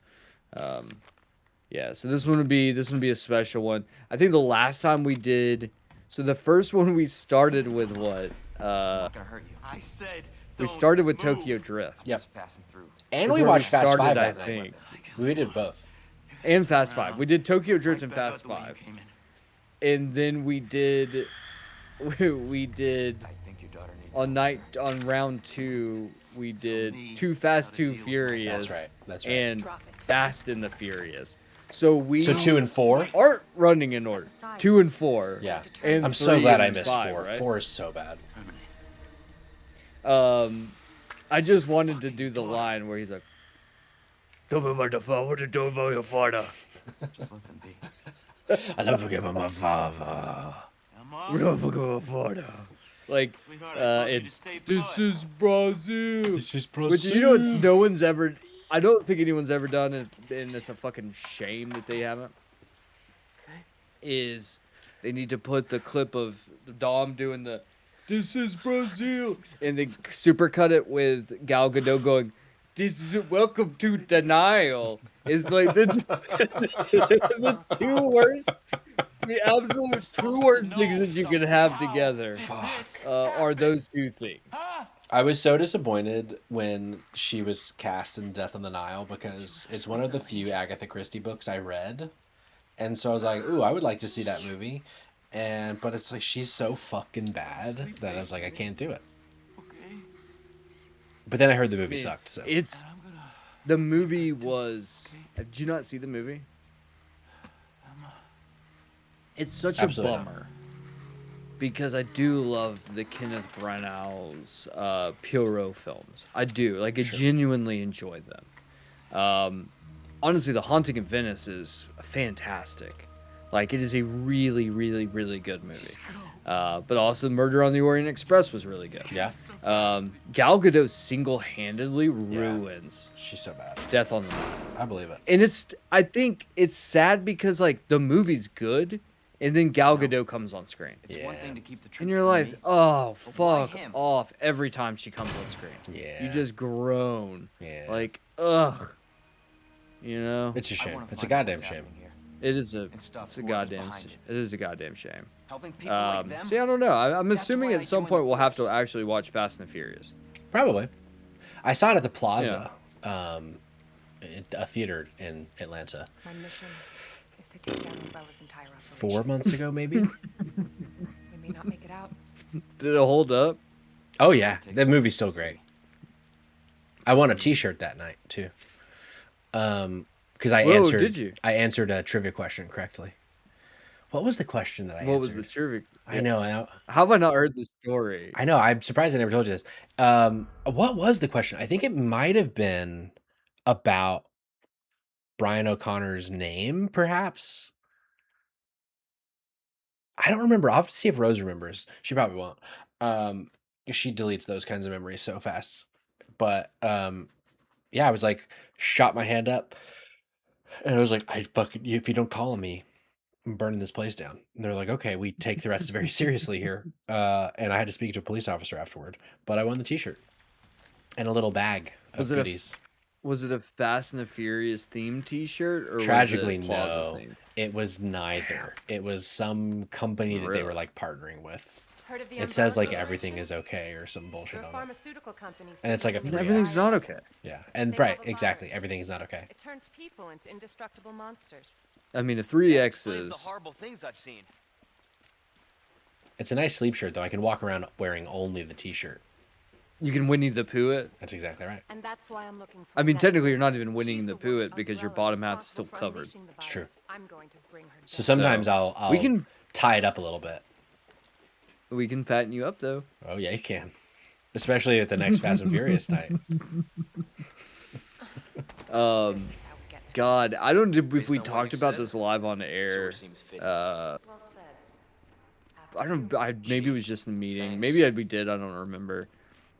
Yeah, so this one would be a special one. I think the last time we did, so the first one we started with what? Not gonna hurt you. I said We started with Tokyo Drift. Yep. just passing through. And That's we where watched Fast started, Five I that night. think. We did both. And Fast Five. We did Tokyo Drift and Right back out Fast the way you 5. came in. And then we did we did I think your daughter needs on round 2 we did Too Fast, Too Furious. That's right. And Drop it. Fast and the Furious. So we So 2 and 4. aren't running in order. 2 and 4. Yeah. And I'm so 3 glad I and missed 5, 4. right? 4 is so bad. I just wanted to do the line where he's like, "Tell me about the father. What you doing about your father? Just let them be. I never forget my father. We don't forget my father." Like, this is Brazil. This is Which, you know, it's no one's ever. I don't think anyone's ever done it, and it's a fucking shame that they haven't. Is they need to put the clip of Dom doing the "This is Brazil" and then supercut it with Gal Gadot going, "This is welcome to denial." It's like the two worst, the absolute two worst things that you can have together are those two things. I was so disappointed when she was cast in Death on the Nile because it's one of the few Agatha Christie books I read. And so I was like, ooh, I would like to see that movie. But it's like she's so fucking bad that I was like, I can't do it. But then I heard the movie sucked, so The movie was. Did you not see the movie? It's such Absolutely a bummer. Because I do love the Kenneth Branagh's Poirot films. I do. Like, I genuinely enjoy them. Honestly, The Haunting of Venice is fantastic. Like, it is a really, really, really good movie. But also Murder on the Orient Express was really good. Yeah. Gal Gadot single-handedly ruins She's so bad. Death on the Nile. I believe it. And I think it's sad because, like, the movie's good, and then Gal Gadot comes on screen. It's one thing to keep the truth And you're from like, me, oh, but why fuck him? off every time she comes on screen. Yeah. You just groan. Yeah. Like, ugh. You know? It's a I shame. wanna It's a find out goddamn what's shame. happening here. It is And stop it's a whoever's goddamn behind it. it is a goddamn shame. Helping people like them. See, I don't know. I'm That's assuming why at I some joined point the we'll have to force. actually watch Fast and the Furious. Probably. I saw it at the Plaza, a theater in Atlanta. My mission is to take down Umbrella's entire operation. 4 months ago, maybe? We may not make it out. Did it hold up? Oh, yeah. The movie's still great. I won a t-shirt that night, too. Because did you? I answered a trivia question correctly. What was the question that I answered? What was the trivia? I know. How have I not heard the story? I know. I'm surprised I never told you this. What was the question? I think it might have been about Brian O'Connor's name, perhaps. I don't remember. I'll have to see if Rose remembers. She probably won't. She deletes those kinds of memories so fast. But yeah, I was like, shot my hand up, and I was like, if you don't call on me, I'm burning this place down. And they're like, okay, we take threats very seriously here. And I had to speak to a police officer afterward. But I won the t-shirt and a little bag of goodies. Was it a Fast and the Furious themed T-shirt, or Tragically, was it Plaza no. themed? It was neither. It was some company that they were like partnering with. Heard of the It says like Umbrella everything is Corporation? okay or some bullshit They're a on it. pharmaceutical company. And it's like a specializing in 3X. Everything's not okay. Yeah, and They right, have a exactly. virus. Everything is not okay. It turns people into indestructible monsters. I mean, a 3X Explains the is. horrible things I've seen. It's a nice sleep shirt though. I can walk around wearing only the t-shirt. You can Winnie the Pooh it. That's exactly right. And that's why I'm looking for I mean, that technically, girl. you're not even winning She's the one Pooh it because your Umbrella bottom half is still responsible for covered. unleashing the It's true. virus. I'm going to bring her So down. sometimes I'll we can tie it up a little bit. fatten you up though. Oh yeah, you can. Especially at the next Fast and Furious night. This is how we get to God, I don't know if Based we on what talked you about said, this live on air. seems fitting. well said. I don't. Maybe it was just in the meeting. Thanks. Maybe we did. I don't remember.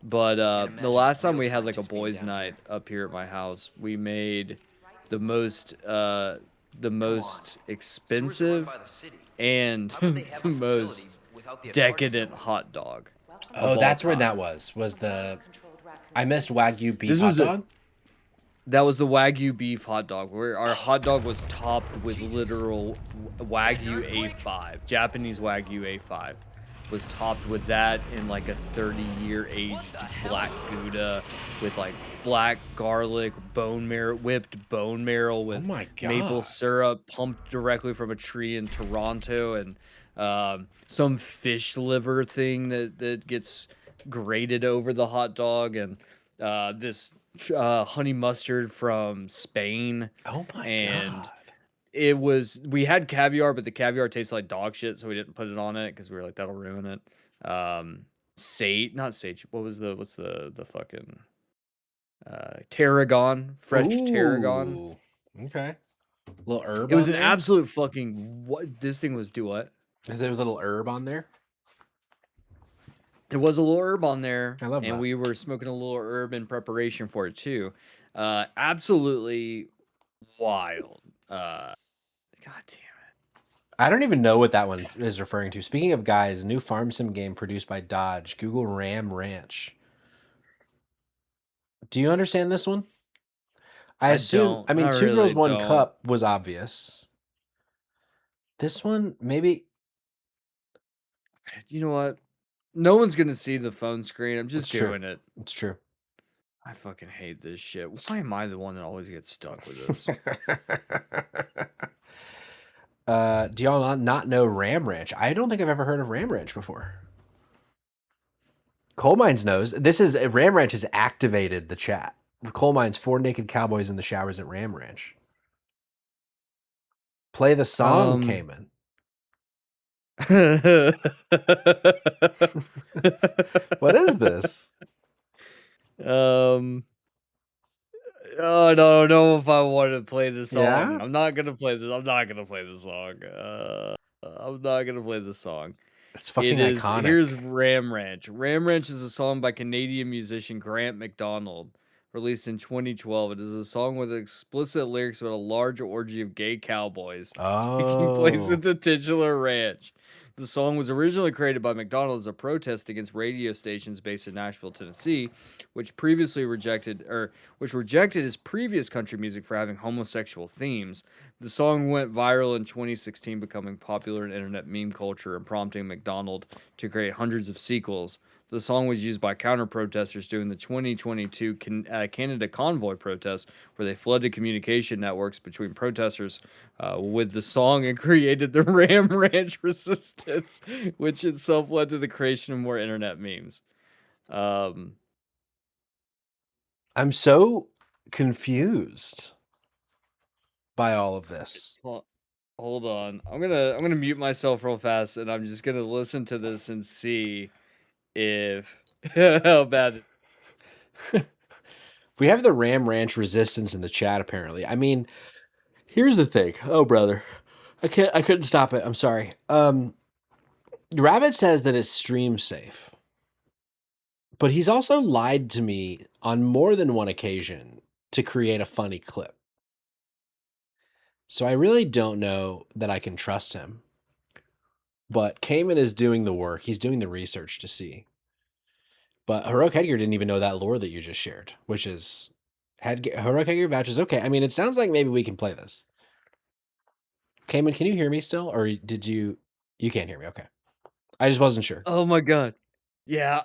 But the imagine last real time we had like a scientists being boys' down night here. up here at my house, we made the most uh the most Sewers are run expensive by the city. and How could they have the a facility most without the authorities decadent knowing? hot dog Welcome of Oh, all that's where that time. was to the virus-controlled Raccoon I missed City. Wagyu beef This hot was a dog. that was the Wagyu beef hot dog, where our Oh hot my dog was topped with Jesus. literal Wagyu earthquake? A5, Japanese Wagyu A5, was topped with that in like a 30-year aged the hell? black Gouda with like black garlic, bone marrow, whipped bone marrow Oh with my maple god. syrup pumped directly from a tree in Toronto, and some fish liver thing that gets grated over the hot dog, and this honey mustard from Spain, Oh my and god. we had caviar, but the caviar tastes like dog shit, so we didn't put it on it because we were like, that'll ruin it. Sage, not sage. What's the fucking tarragon, fresh tarragon. Ooh. Okay. Little herb It was on an there? absolute fucking what? This thing was do what? Is there a little herb on there? There was a little herb on there, I love and that. we were smoking a little herb in preparation for it too. Absolutely wild. God damn it. I don't even know what that one is referring to. Speaking of guys, new farm sim game produced by Dodge, Google Ram Ranch. Do you understand this one? I I assume, don't. I I mean, Two really Girls, One don't. Cup was obvious. This one, maybe, You know what? No one's gonna see the phone screen. I'm it's just true. doing it. It's true. I fucking hate this shit. Why am I the one that always gets stuck with this? Do y'all not know Ram Ranch? I don't think I've ever heard of Ram Ranch before. Coal Mines knows. This is Ram Ranch has activated the chat. Coal Mines, 4 naked cowboys in the showers at Ram Ranch. Play the song, Um. Cayman. What is this? um. Oh, no, I don't know if I want to play the song. Yeah? I'm not gonna play this. I'm not gonna play the song. I'm not gonna play the song. It's fucking It is iconic. here's Ram Ranch. Ram Ranch is a song by Canadian musician Grant MacDonald, released in 2012. It is a song with explicit lyrics about a large orgy of gay cowboys taking place Oh. at the titular ranch. The song was originally created by McDonald as a protest against radio stations based in Nashville, Tennessee, which rejected his previous country music for having homosexual themes. The song went viral in 2016, becoming popular in internet meme culture and prompting McDonald to create hundreds of sequels. The song was used by counter protesters during the 2022 Canada convoy protests, where they flooded communication networks between protesters with the song and created the Ram Ranch resistance, which itself led to the creation of more internet memes. Um, I'm so confused by all of this. Well, hold on. I'm gonna mute myself real fast, and I'm just gonna listen to this and see if how bad. We have the Ram Ranch resistance in the chat, apparently. I mean, here's the thing. Oh, brother. I couldn't stop it. I'm sorry. Rabbit says that it's stream safe. But he's also lied to me on more than one occasion to create a funny clip. So I really don't know that I can trust him. But Cayman is doing the work. He's doing the research to see. But Heroic Edgar didn't even know that lore that you just shared, which is Heroic Edgar vouches. Okay, I mean, it sounds like maybe we can play this. Cayman, can you hear me still? Or did you... You can't hear me. Okay. I just wasn't sure. Oh my god. Yeah,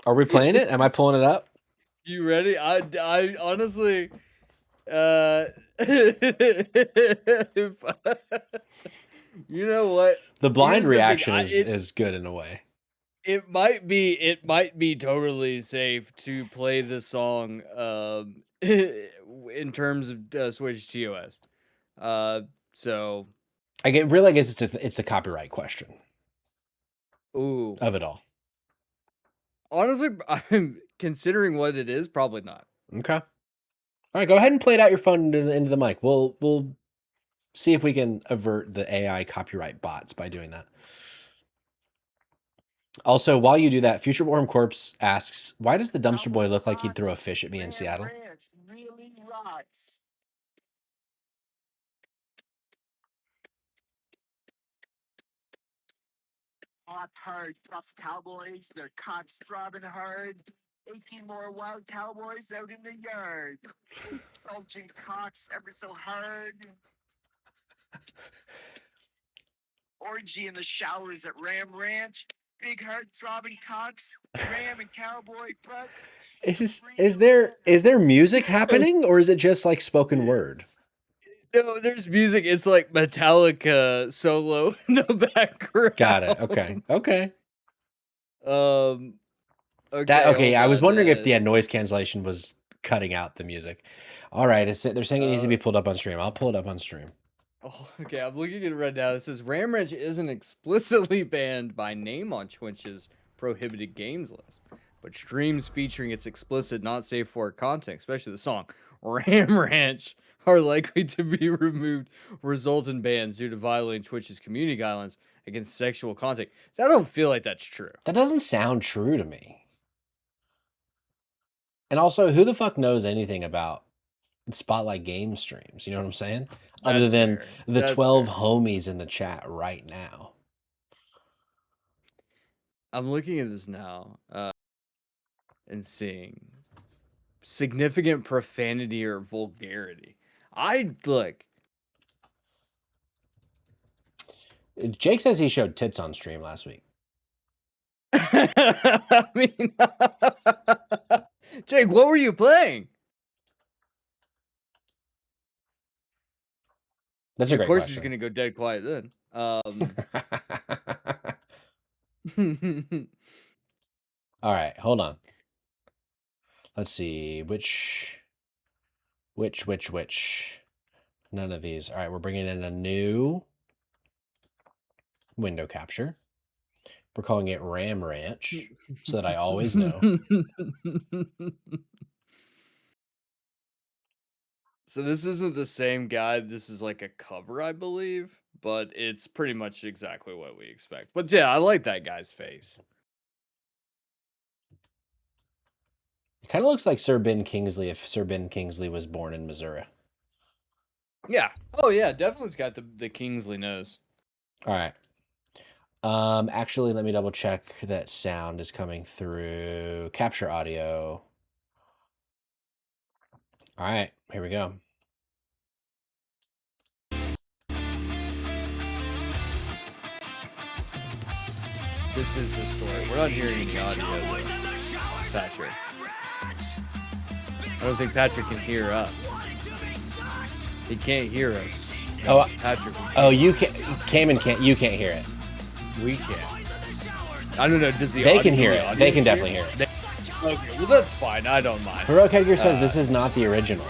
Are we playing it? Am I pulling it up? You ready? I honestly if you know what? The blind Here's the thing, reaction is good in a way. it might be totally safe to play the song in terms of Switch TOS. So I guess it's a copyright question ooh. of it all. Honestly, I'm considering what it is, probably not. Okay. All right, go ahead and play it out your phone into the mic. We'll See if we can avert the AI copyright bots by doing that. Also, while you do that, Future Warm Corpse asks, why does the dumpster boy look like he'd throw a fish at me in Seattle? Really rocks. Hot, hard, tough cowboys, their cocks throbbing hard. 18 more wild cowboys out in the yard. Bulging cocks ever so hard. Orgy in the showers at Ram Ranch. Big heart throbbing cocks. Ram and cowboy butt. Is there music happening, or is it just like spoken word? No, there's music. It's like Metallica solo in the background. Got it. Okay. Okay. Okay, I was hold wondering on, if the noise cancellation was cutting out the music. All right, they're saying it needs to be pulled up on stream. I'll pull it up on stream. Oh, okay, I'm looking at it right now. It says Ram Ranch isn't explicitly banned by name on Twitch's prohibited games list, but streams featuring its explicit, not safe for work content, especially the song Ram Ranch, are likely to be removed, result in bans due to violating Twitch's community guidelines against sexual content. I don't feel like that's true. That doesn't sound true to me. And also, who the fuck knows anything about Spotlight game streams? You know what I'm saying? Other That's than fair. the That's 12 fair. homies in the chat right now. I'm looking at this now and seeing significant profanity or vulgarity. Look. Jake says he showed tits on stream last week. I mean, Jake, what were you playing? That's a great Of course, question. he's gonna go dead quiet then. All right, hold on. Let's see which. None of these. All right, we're bringing in a new window capture. We're calling it Ram Ranch so that I always know. So this isn't the same guy. This is like a cover, I believe, but it's pretty much exactly what we expect. But yeah, I like that guy's face. It kind of looks like Sir Ben Kingsley if Sir Ben Kingsley was born in Missouri. Yeah. Oh yeah, definitely's got the Kingsley nose. All right. Actually, let me double check that sound is coming through. Capture audio. All right, here we go. This is the story. We're not hearing any audio, though, Patrick. I don't think Patrick can hear us. He can't hear us. Oh, Patrick. Oh, you can't. Cayman can't. You can't hear it. We can't. I don't know. Does the They can audio- hear the it. They audience can definitely hear it. Okay, well that's fine. I don't mind. Heroic Edgar says this is not the original.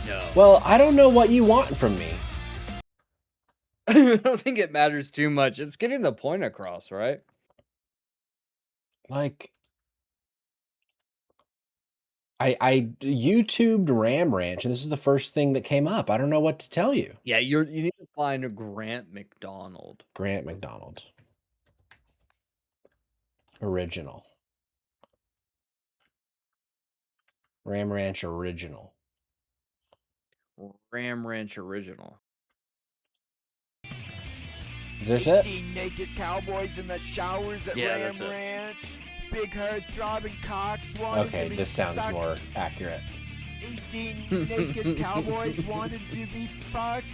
No. Well, I don't know what you want from me. I don't think it matters too much. It's getting the point across, right? Like, I YouTubed Ram Ranch, and this is the first thing that came up. I don't know what to tell you. Yeah, you need to find a Grant McDonald. Grant McDonald. Original. Ram Ranch original. Ram Ranch original. Is this it? 18 naked cowboys in the showers at Yeah, Ram that's it. Ranch. Big heart throbbing cocks wanted Okay, to be this sounds sucked. more accurate. 18 naked cowboys wanted to be fucked.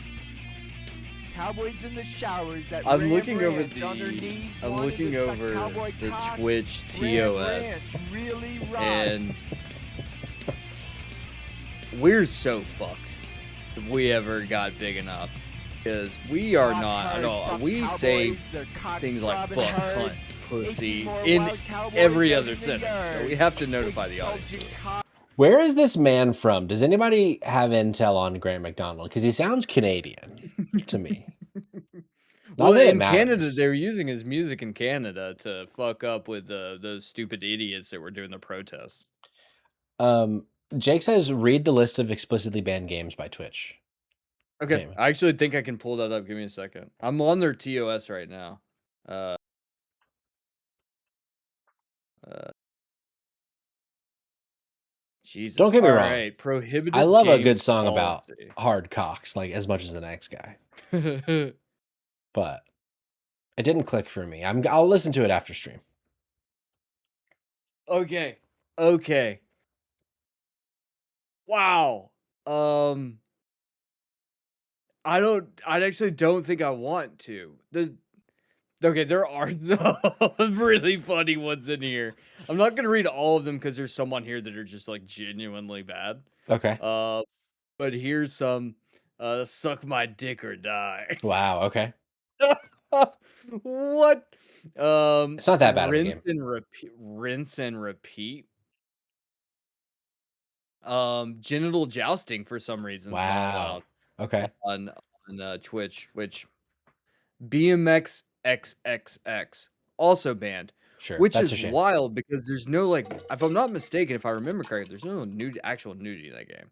Cowboys in the showers at I'm Ram looking over Ranch on their knees I'm wanted looking to suck over cowboy the cocks. Twitch Ram TOS, Ranch really rocks. and we're so fucked if we ever got big enough, because we are Hot, not hard, at all. buff We cowboys, say their cocks things like throbbing fuck, hard. cunt, pussy 18 more in wild cowboys every out other in the sentence, so yard. we have to Big notify the audience. bulging cock- Where is this man from? Does anybody have intel on Grant McDonald? Because he sounds Canadian to me. Well, that it in Canada, matters. they were using his music in Canada to fuck up with those stupid idiots that were doing the protests. Jake says, read the list of explicitly banned games by Twitch. Okay, game. I actually think I can pull that up. Give me a second. I'm on their TOS right now. Uh, uh, Jesus. Don't get me All wrong. right, I prohibited love a good games song about policy. hard cocks, like as much as the next guy, but it didn't click for me. I'll listen to it after stream. Okay. Okay. Wow. Um, I actually don't think I want to. Okay, there are really funny ones in here. I'm not gonna read all of them because there's some on here that are just like genuinely bad. Okay. Uh, but here's some. Suck my dick or die. Wow. Okay. What? It's not that bad of a game. Rinse and repeat. Genital jousting for some reason is not Wow. allowed Okay. on Twitch, which BMX XXX also banned, Sure. which That's is a shame. wild because there's no like, if I'm not mistaken, if I remember correctly, there's no actual nudity in that game.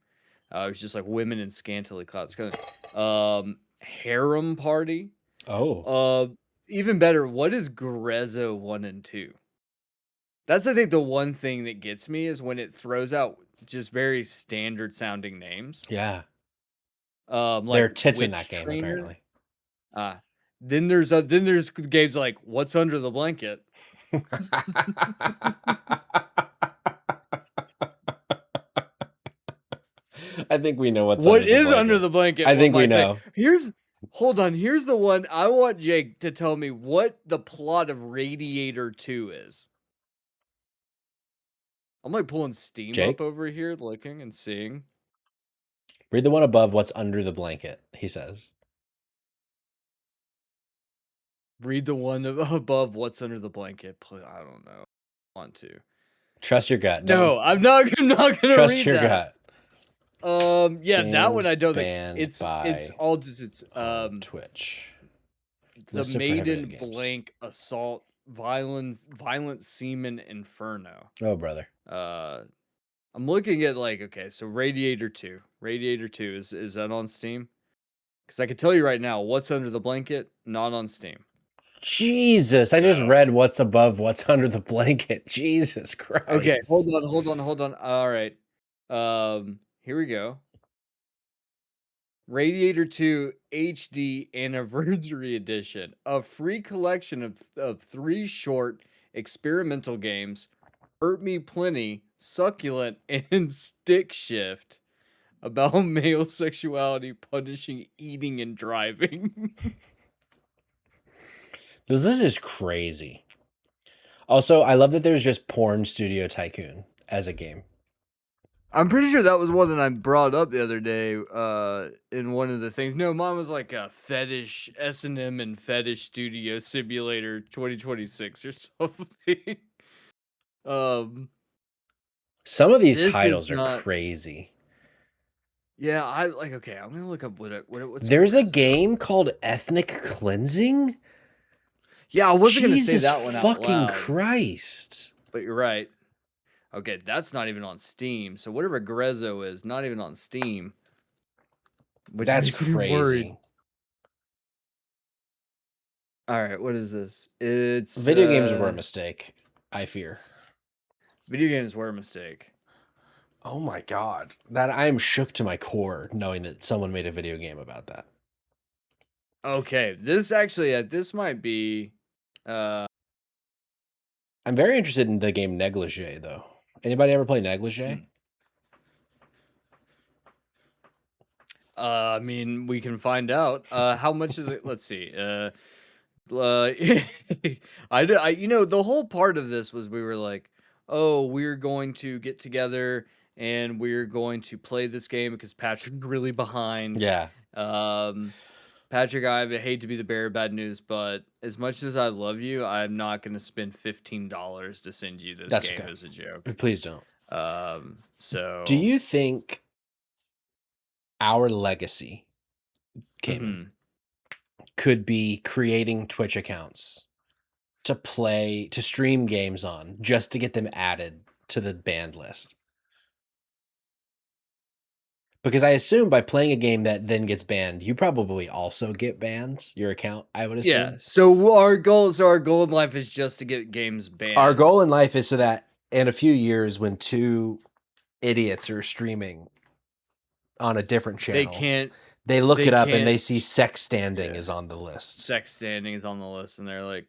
It was just like women in scantily clad clothing. Harem party. Oh. Uh, Even better, what is Grezzo 1 and 2? That's, I think, the one thing that gets me is when it throws out just very standard sounding names. Yeah. Like There are tits in Witch that game, Trainer. apparently. Then there's games like What's Under the Blanket. I think we know what's What under the is blanket. under the blanket? I One think we might say. know. Hold on. Here's the one I want Jake to tell me what the plot of Radiator 2 is. I'm like pulling Steam Jake? up over here, looking and seeing. Read the one above what's under the blanket, he says. Read the one above what's under the blanket. Please, I don't know. I want to. Trust your gut. No, I'm not gonna Trust read your that. gut. Yeah, that one I Games don't think banned it's by all just on Twitch. the List of prohibited Maiden games. Blank Assault Violent Semen Inferno. Oh, brother. I'm looking at like, okay, so Radiator 2. Radiator 2 is that on Steam? Because I can tell you right now, what's under the blanket, not on Steam. Jesus, I just No. read what's above what's under the blanket. Jesus Christ. Okay, hold on. All right. Here we go. Radiator 2 HD Anniversary Edition, a free collection of 3 short experimental games, Hurt Me Plenty, Succulent, and Stick Shift, about male sexuality, punishing, eating, and driving. This is crazy. Also, I love that there's just Porn Studio Tycoon as a game. I'm pretty sure that was one that I brought up the other day in one of the things. No, mine was like a fetish S&M and fetish studio simulator 2026 or something. Some of these This titles is are not. crazy. Yeah, I like. Okay, I'm gonna look up what's. There's a Grezzo. game called Ethnic Cleansing. Yeah, I wasn't gonna say Jesus that one out fucking loud, Christ. but you're right. Okay, that's not even on Steam. So whatever Grezzo is, not even on Steam. Which That's makes me worried. crazy. All right, what is this? It's Video games were a mistake, I fear. Video games were a mistake. Oh my god. That I am shook to my core knowing that someone made a video game about that. Okay, this actually this might be I'm very interested in the game Negligee though. Anybody ever play Negligee? I mean, we can find out. How much is it? Let's see. You know, the whole part of this was we were like, oh, we're going to get together and we're going to play this game because Patrick's really behind. Yeah. Patrick, I hate to be the bearer of bad news, but as much as I love you, I'm not going to spend $15 to send you this That's game okay. as a joke. Please don't. So Do you think our legacy, Cayman, could be creating Twitch accounts to stream games on just to get them added to the banned list? Because I assume by playing a game that then gets banned, you probably also get banned. Your account, I would assume. Yeah. So our goal in life is just to get games banned. Our goal in life is so that in a few years, when two idiots are streaming on a different channel, they look it up and they see Sex Standing is on the list. Sex Standing is on the list, and they're like,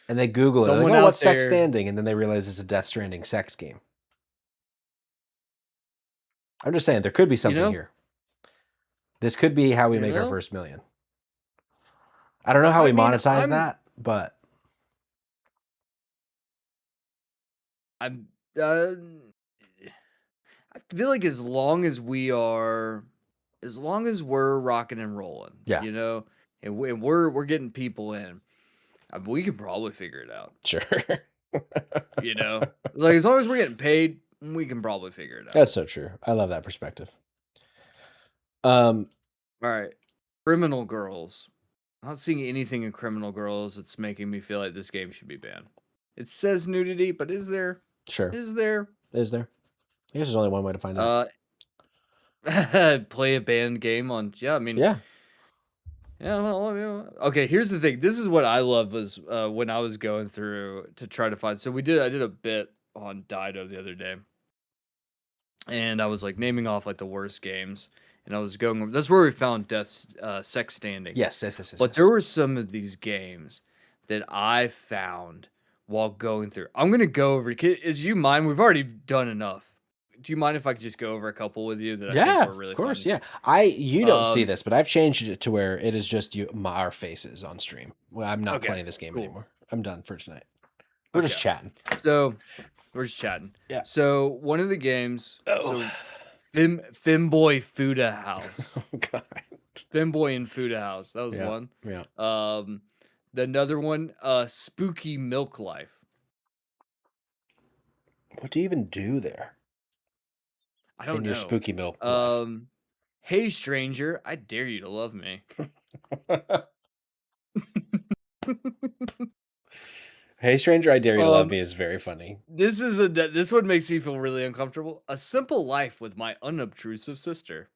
and they Google it, like, oh, what's Sex Standing? And then they realize it's a Death Stranding sex game. I'm just saying, there could be something here. This could be how we make our first million. I don't know how we monetize that, but I feel like as long as we're rocking and rolling, you know, and we're getting people in, we can probably figure it out. Sure. You know, like as long as we're getting paid, we can probably figure it out. That's so true. I love that perspective. All right, Criminal Girls. I'm not seeing anything in Criminal Girls that's making me feel like this game should be banned. It says nudity, but is there? Sure. Is there? I guess there's only one way to find out. Play a banned game on. Yeah, I mean. Yeah. Yeah, well, okay, here's the thing. This is what I love was when I was going through to try to find. So I did a bit on Dido the other day. And I was like naming off like the worst games. And I was going, that's where we found Sex Standing. Yes. But there were some of these games that I found while going through. I'm going to go over, is you mind? We've already done enough. Do you mind if I could just go over a couple with you that I think were really of course, fun? yeah. You don't see this, but I've changed it to where it is just our faces on stream. Well, I'm not playing this game anymore. I'm done for tonight. We're just chatting. So we're just chatting. Yeah. So one of the games, Femboy Fuda House. Oh God. Femboy and Fuda House. That was one. Yeah. The another one, Spooky Milk Life. What do you even do there? I don't know. In your spooky milk life? Hey stranger, I dare you to love me. Hey stranger, I dare you to love me is very funny. This one makes me feel really uncomfortable. A Simple Life with My Unobtrusive Sister.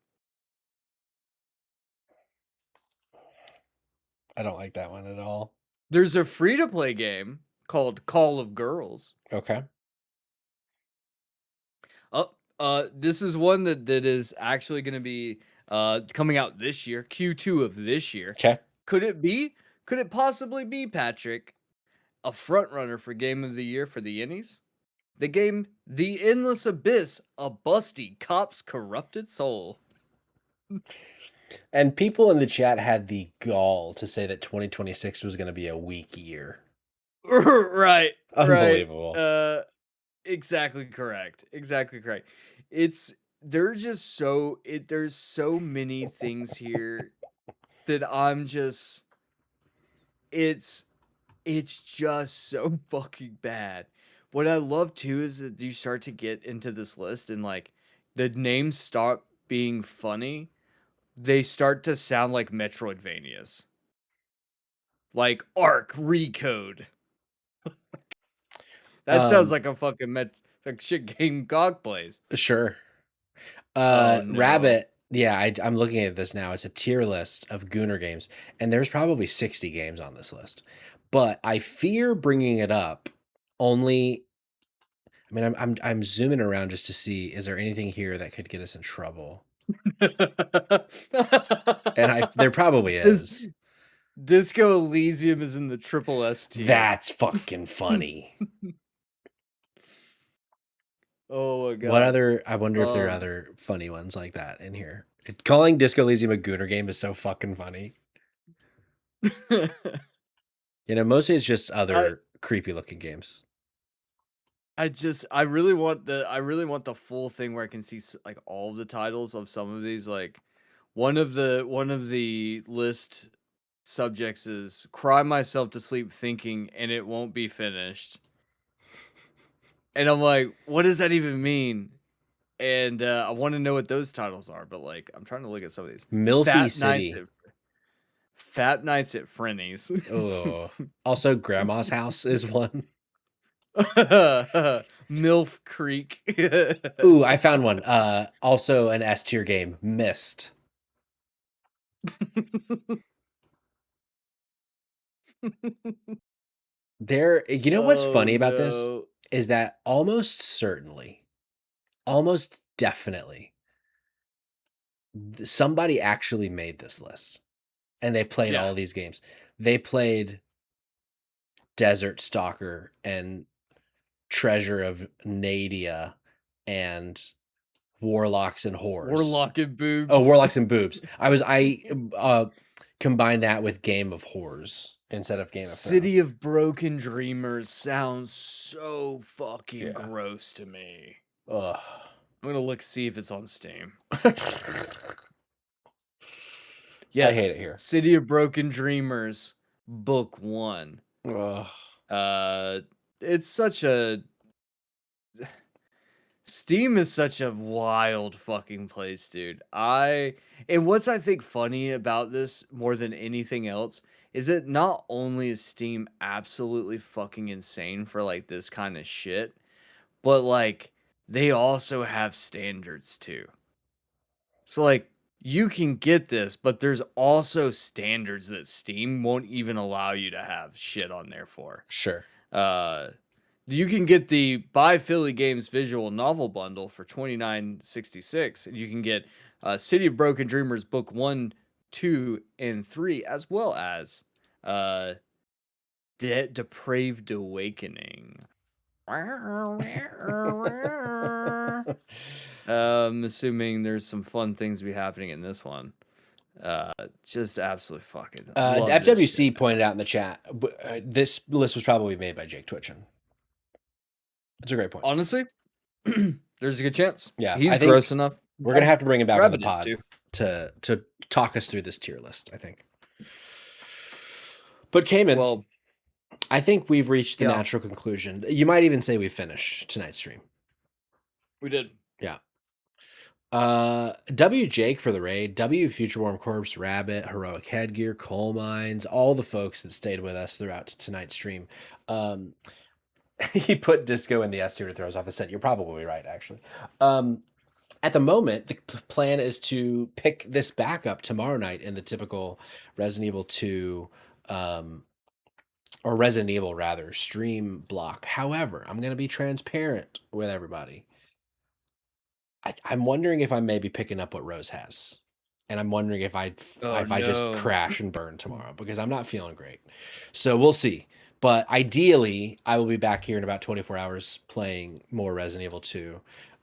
I don't like that one at all. There's a free-to-play game called Call of Girls. Okay. This is one that is actually going to be coming out this year, Q2 of this year. Okay. Could it possibly be, Patrick, a front runner for Game of the Year for the Innies? The game The Endless Abyss, a busty cop's corrupted soul. And people in the chat had the gall to say that 2026 was going to be a weak year. Right. Unbelievable. Right. Exactly correct. There's so many things here that I'm just it's just so fucking bad. What I love too is that you start to get into this list and like the names stop being funny. They start to sound like Metroidvanias. Like Arc Recode. That sounds like a fucking like shit game GOG plays. Sure. Oh, no. Rabbit. Yeah, I'm looking at this now. It's a tier list of Gooner games, and there's probably 60 games on this list. But I fear bringing it up only. I mean, I'm zooming around just to see, is there anything here that could get us in trouble? And there probably is. Disco Elysium is in the triple S tier. That's fucking funny. Oh my God. What other? I wonder if there are other funny ones like that in here. Calling Disco Elysium a Gooner game is so fucking funny. You know, mostly it's just other creepy looking games. I really want the full thing where I can see like all of the titles of some of these. Like one of the list subjects is Cry Myself to Sleep Thinking and It Won't Be Finished. And I'm like, what does that even mean? And I want to know what those titles are, but like I'm trying to look at some of these. Milfy City. Fat Nights at Frenny's. Oh. Also Grandma's House is one. MILF Creek. Ooh, I found one. Also an S tier game, Myst. There, you know what's funny about this no. is that almost certainly, almost definitely, somebody actually made this list, and they played Yeah. all these games. They played Desert Stalker and Treasure of Nadia and Warlocks and Whores. Warlock and boobs. Oh, Warlocks and Boobs. I combined that with Game of Whores instead of Game of City Thrones. of Broken Dreamers sounds so fucking Yeah. gross to me. Ugh. I'm gonna look see if it's on Steam. I Yes, hate it here. City of Broken Dreamers, Book 1. Ugh. It's such a Steam is such a wild fucking place, dude. And what's I think funny about this more than anything else is that not only is Steam absolutely fucking insane for like this kind of shit, but like they also have standards too. So like you can get this, but there's also standards that Steam won't even allow you to have shit on there for. Sure. You can get the Buy Philly Games visual novel bundle for $29.66, and you can get City of Broken Dreamers book 1, 2, and 3, as well as Depraved Awakening. Assuming there's some fun things to be happening in this one. Just absolutely fucking love this FWC shit, pointed out in the chat, this list was probably made by Jake Twitchen. It's a great point. honestly. There's a good chance. Yeah, He's I think gross enough. We're gonna have to bring him back on the Rabbit is pod too. to talk us through this tier list, I think. But Cayman, Well, I think we've reached the Yeah. natural conclusion. You might even say we finished tonight's stream. we did. Yeah. W Jake for the raid, W Future Warm Corpse, Rabbit, Heroic Headgear, Coal Mines, all the folks that stayed with us throughout tonight's stream. He put Disco in the S tier to throw us off the set. You're probably right, actually. At the moment, the plan is to pick this back up tomorrow night in the typical Resident Evil 2, or Resident Evil rather, stream block. However, I'm going to be transparent with everybody. I'm wondering if I'm maybe picking up what Rose has. And I'm wondering if I just no. crash and burn tomorrow because I'm not feeling great. So we'll see. But ideally, I will be back here in about 24 hours playing more Resident Evil 2.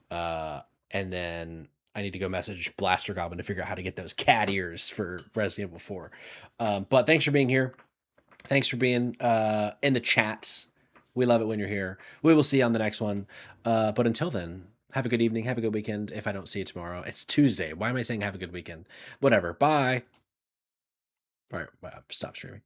And then I need to go message Blaster Goblin to figure out how to get those cat ears for Resident Evil 4. But thanks for being here. Thanks for being in the chat. We love it when you're here. We will see you on the next one. But until then, have a good evening. Have a good weekend. If I don't see you tomorrow, it's Tuesday. Why am I saying have a good weekend? Whatever. Bye. All right. Stop streaming.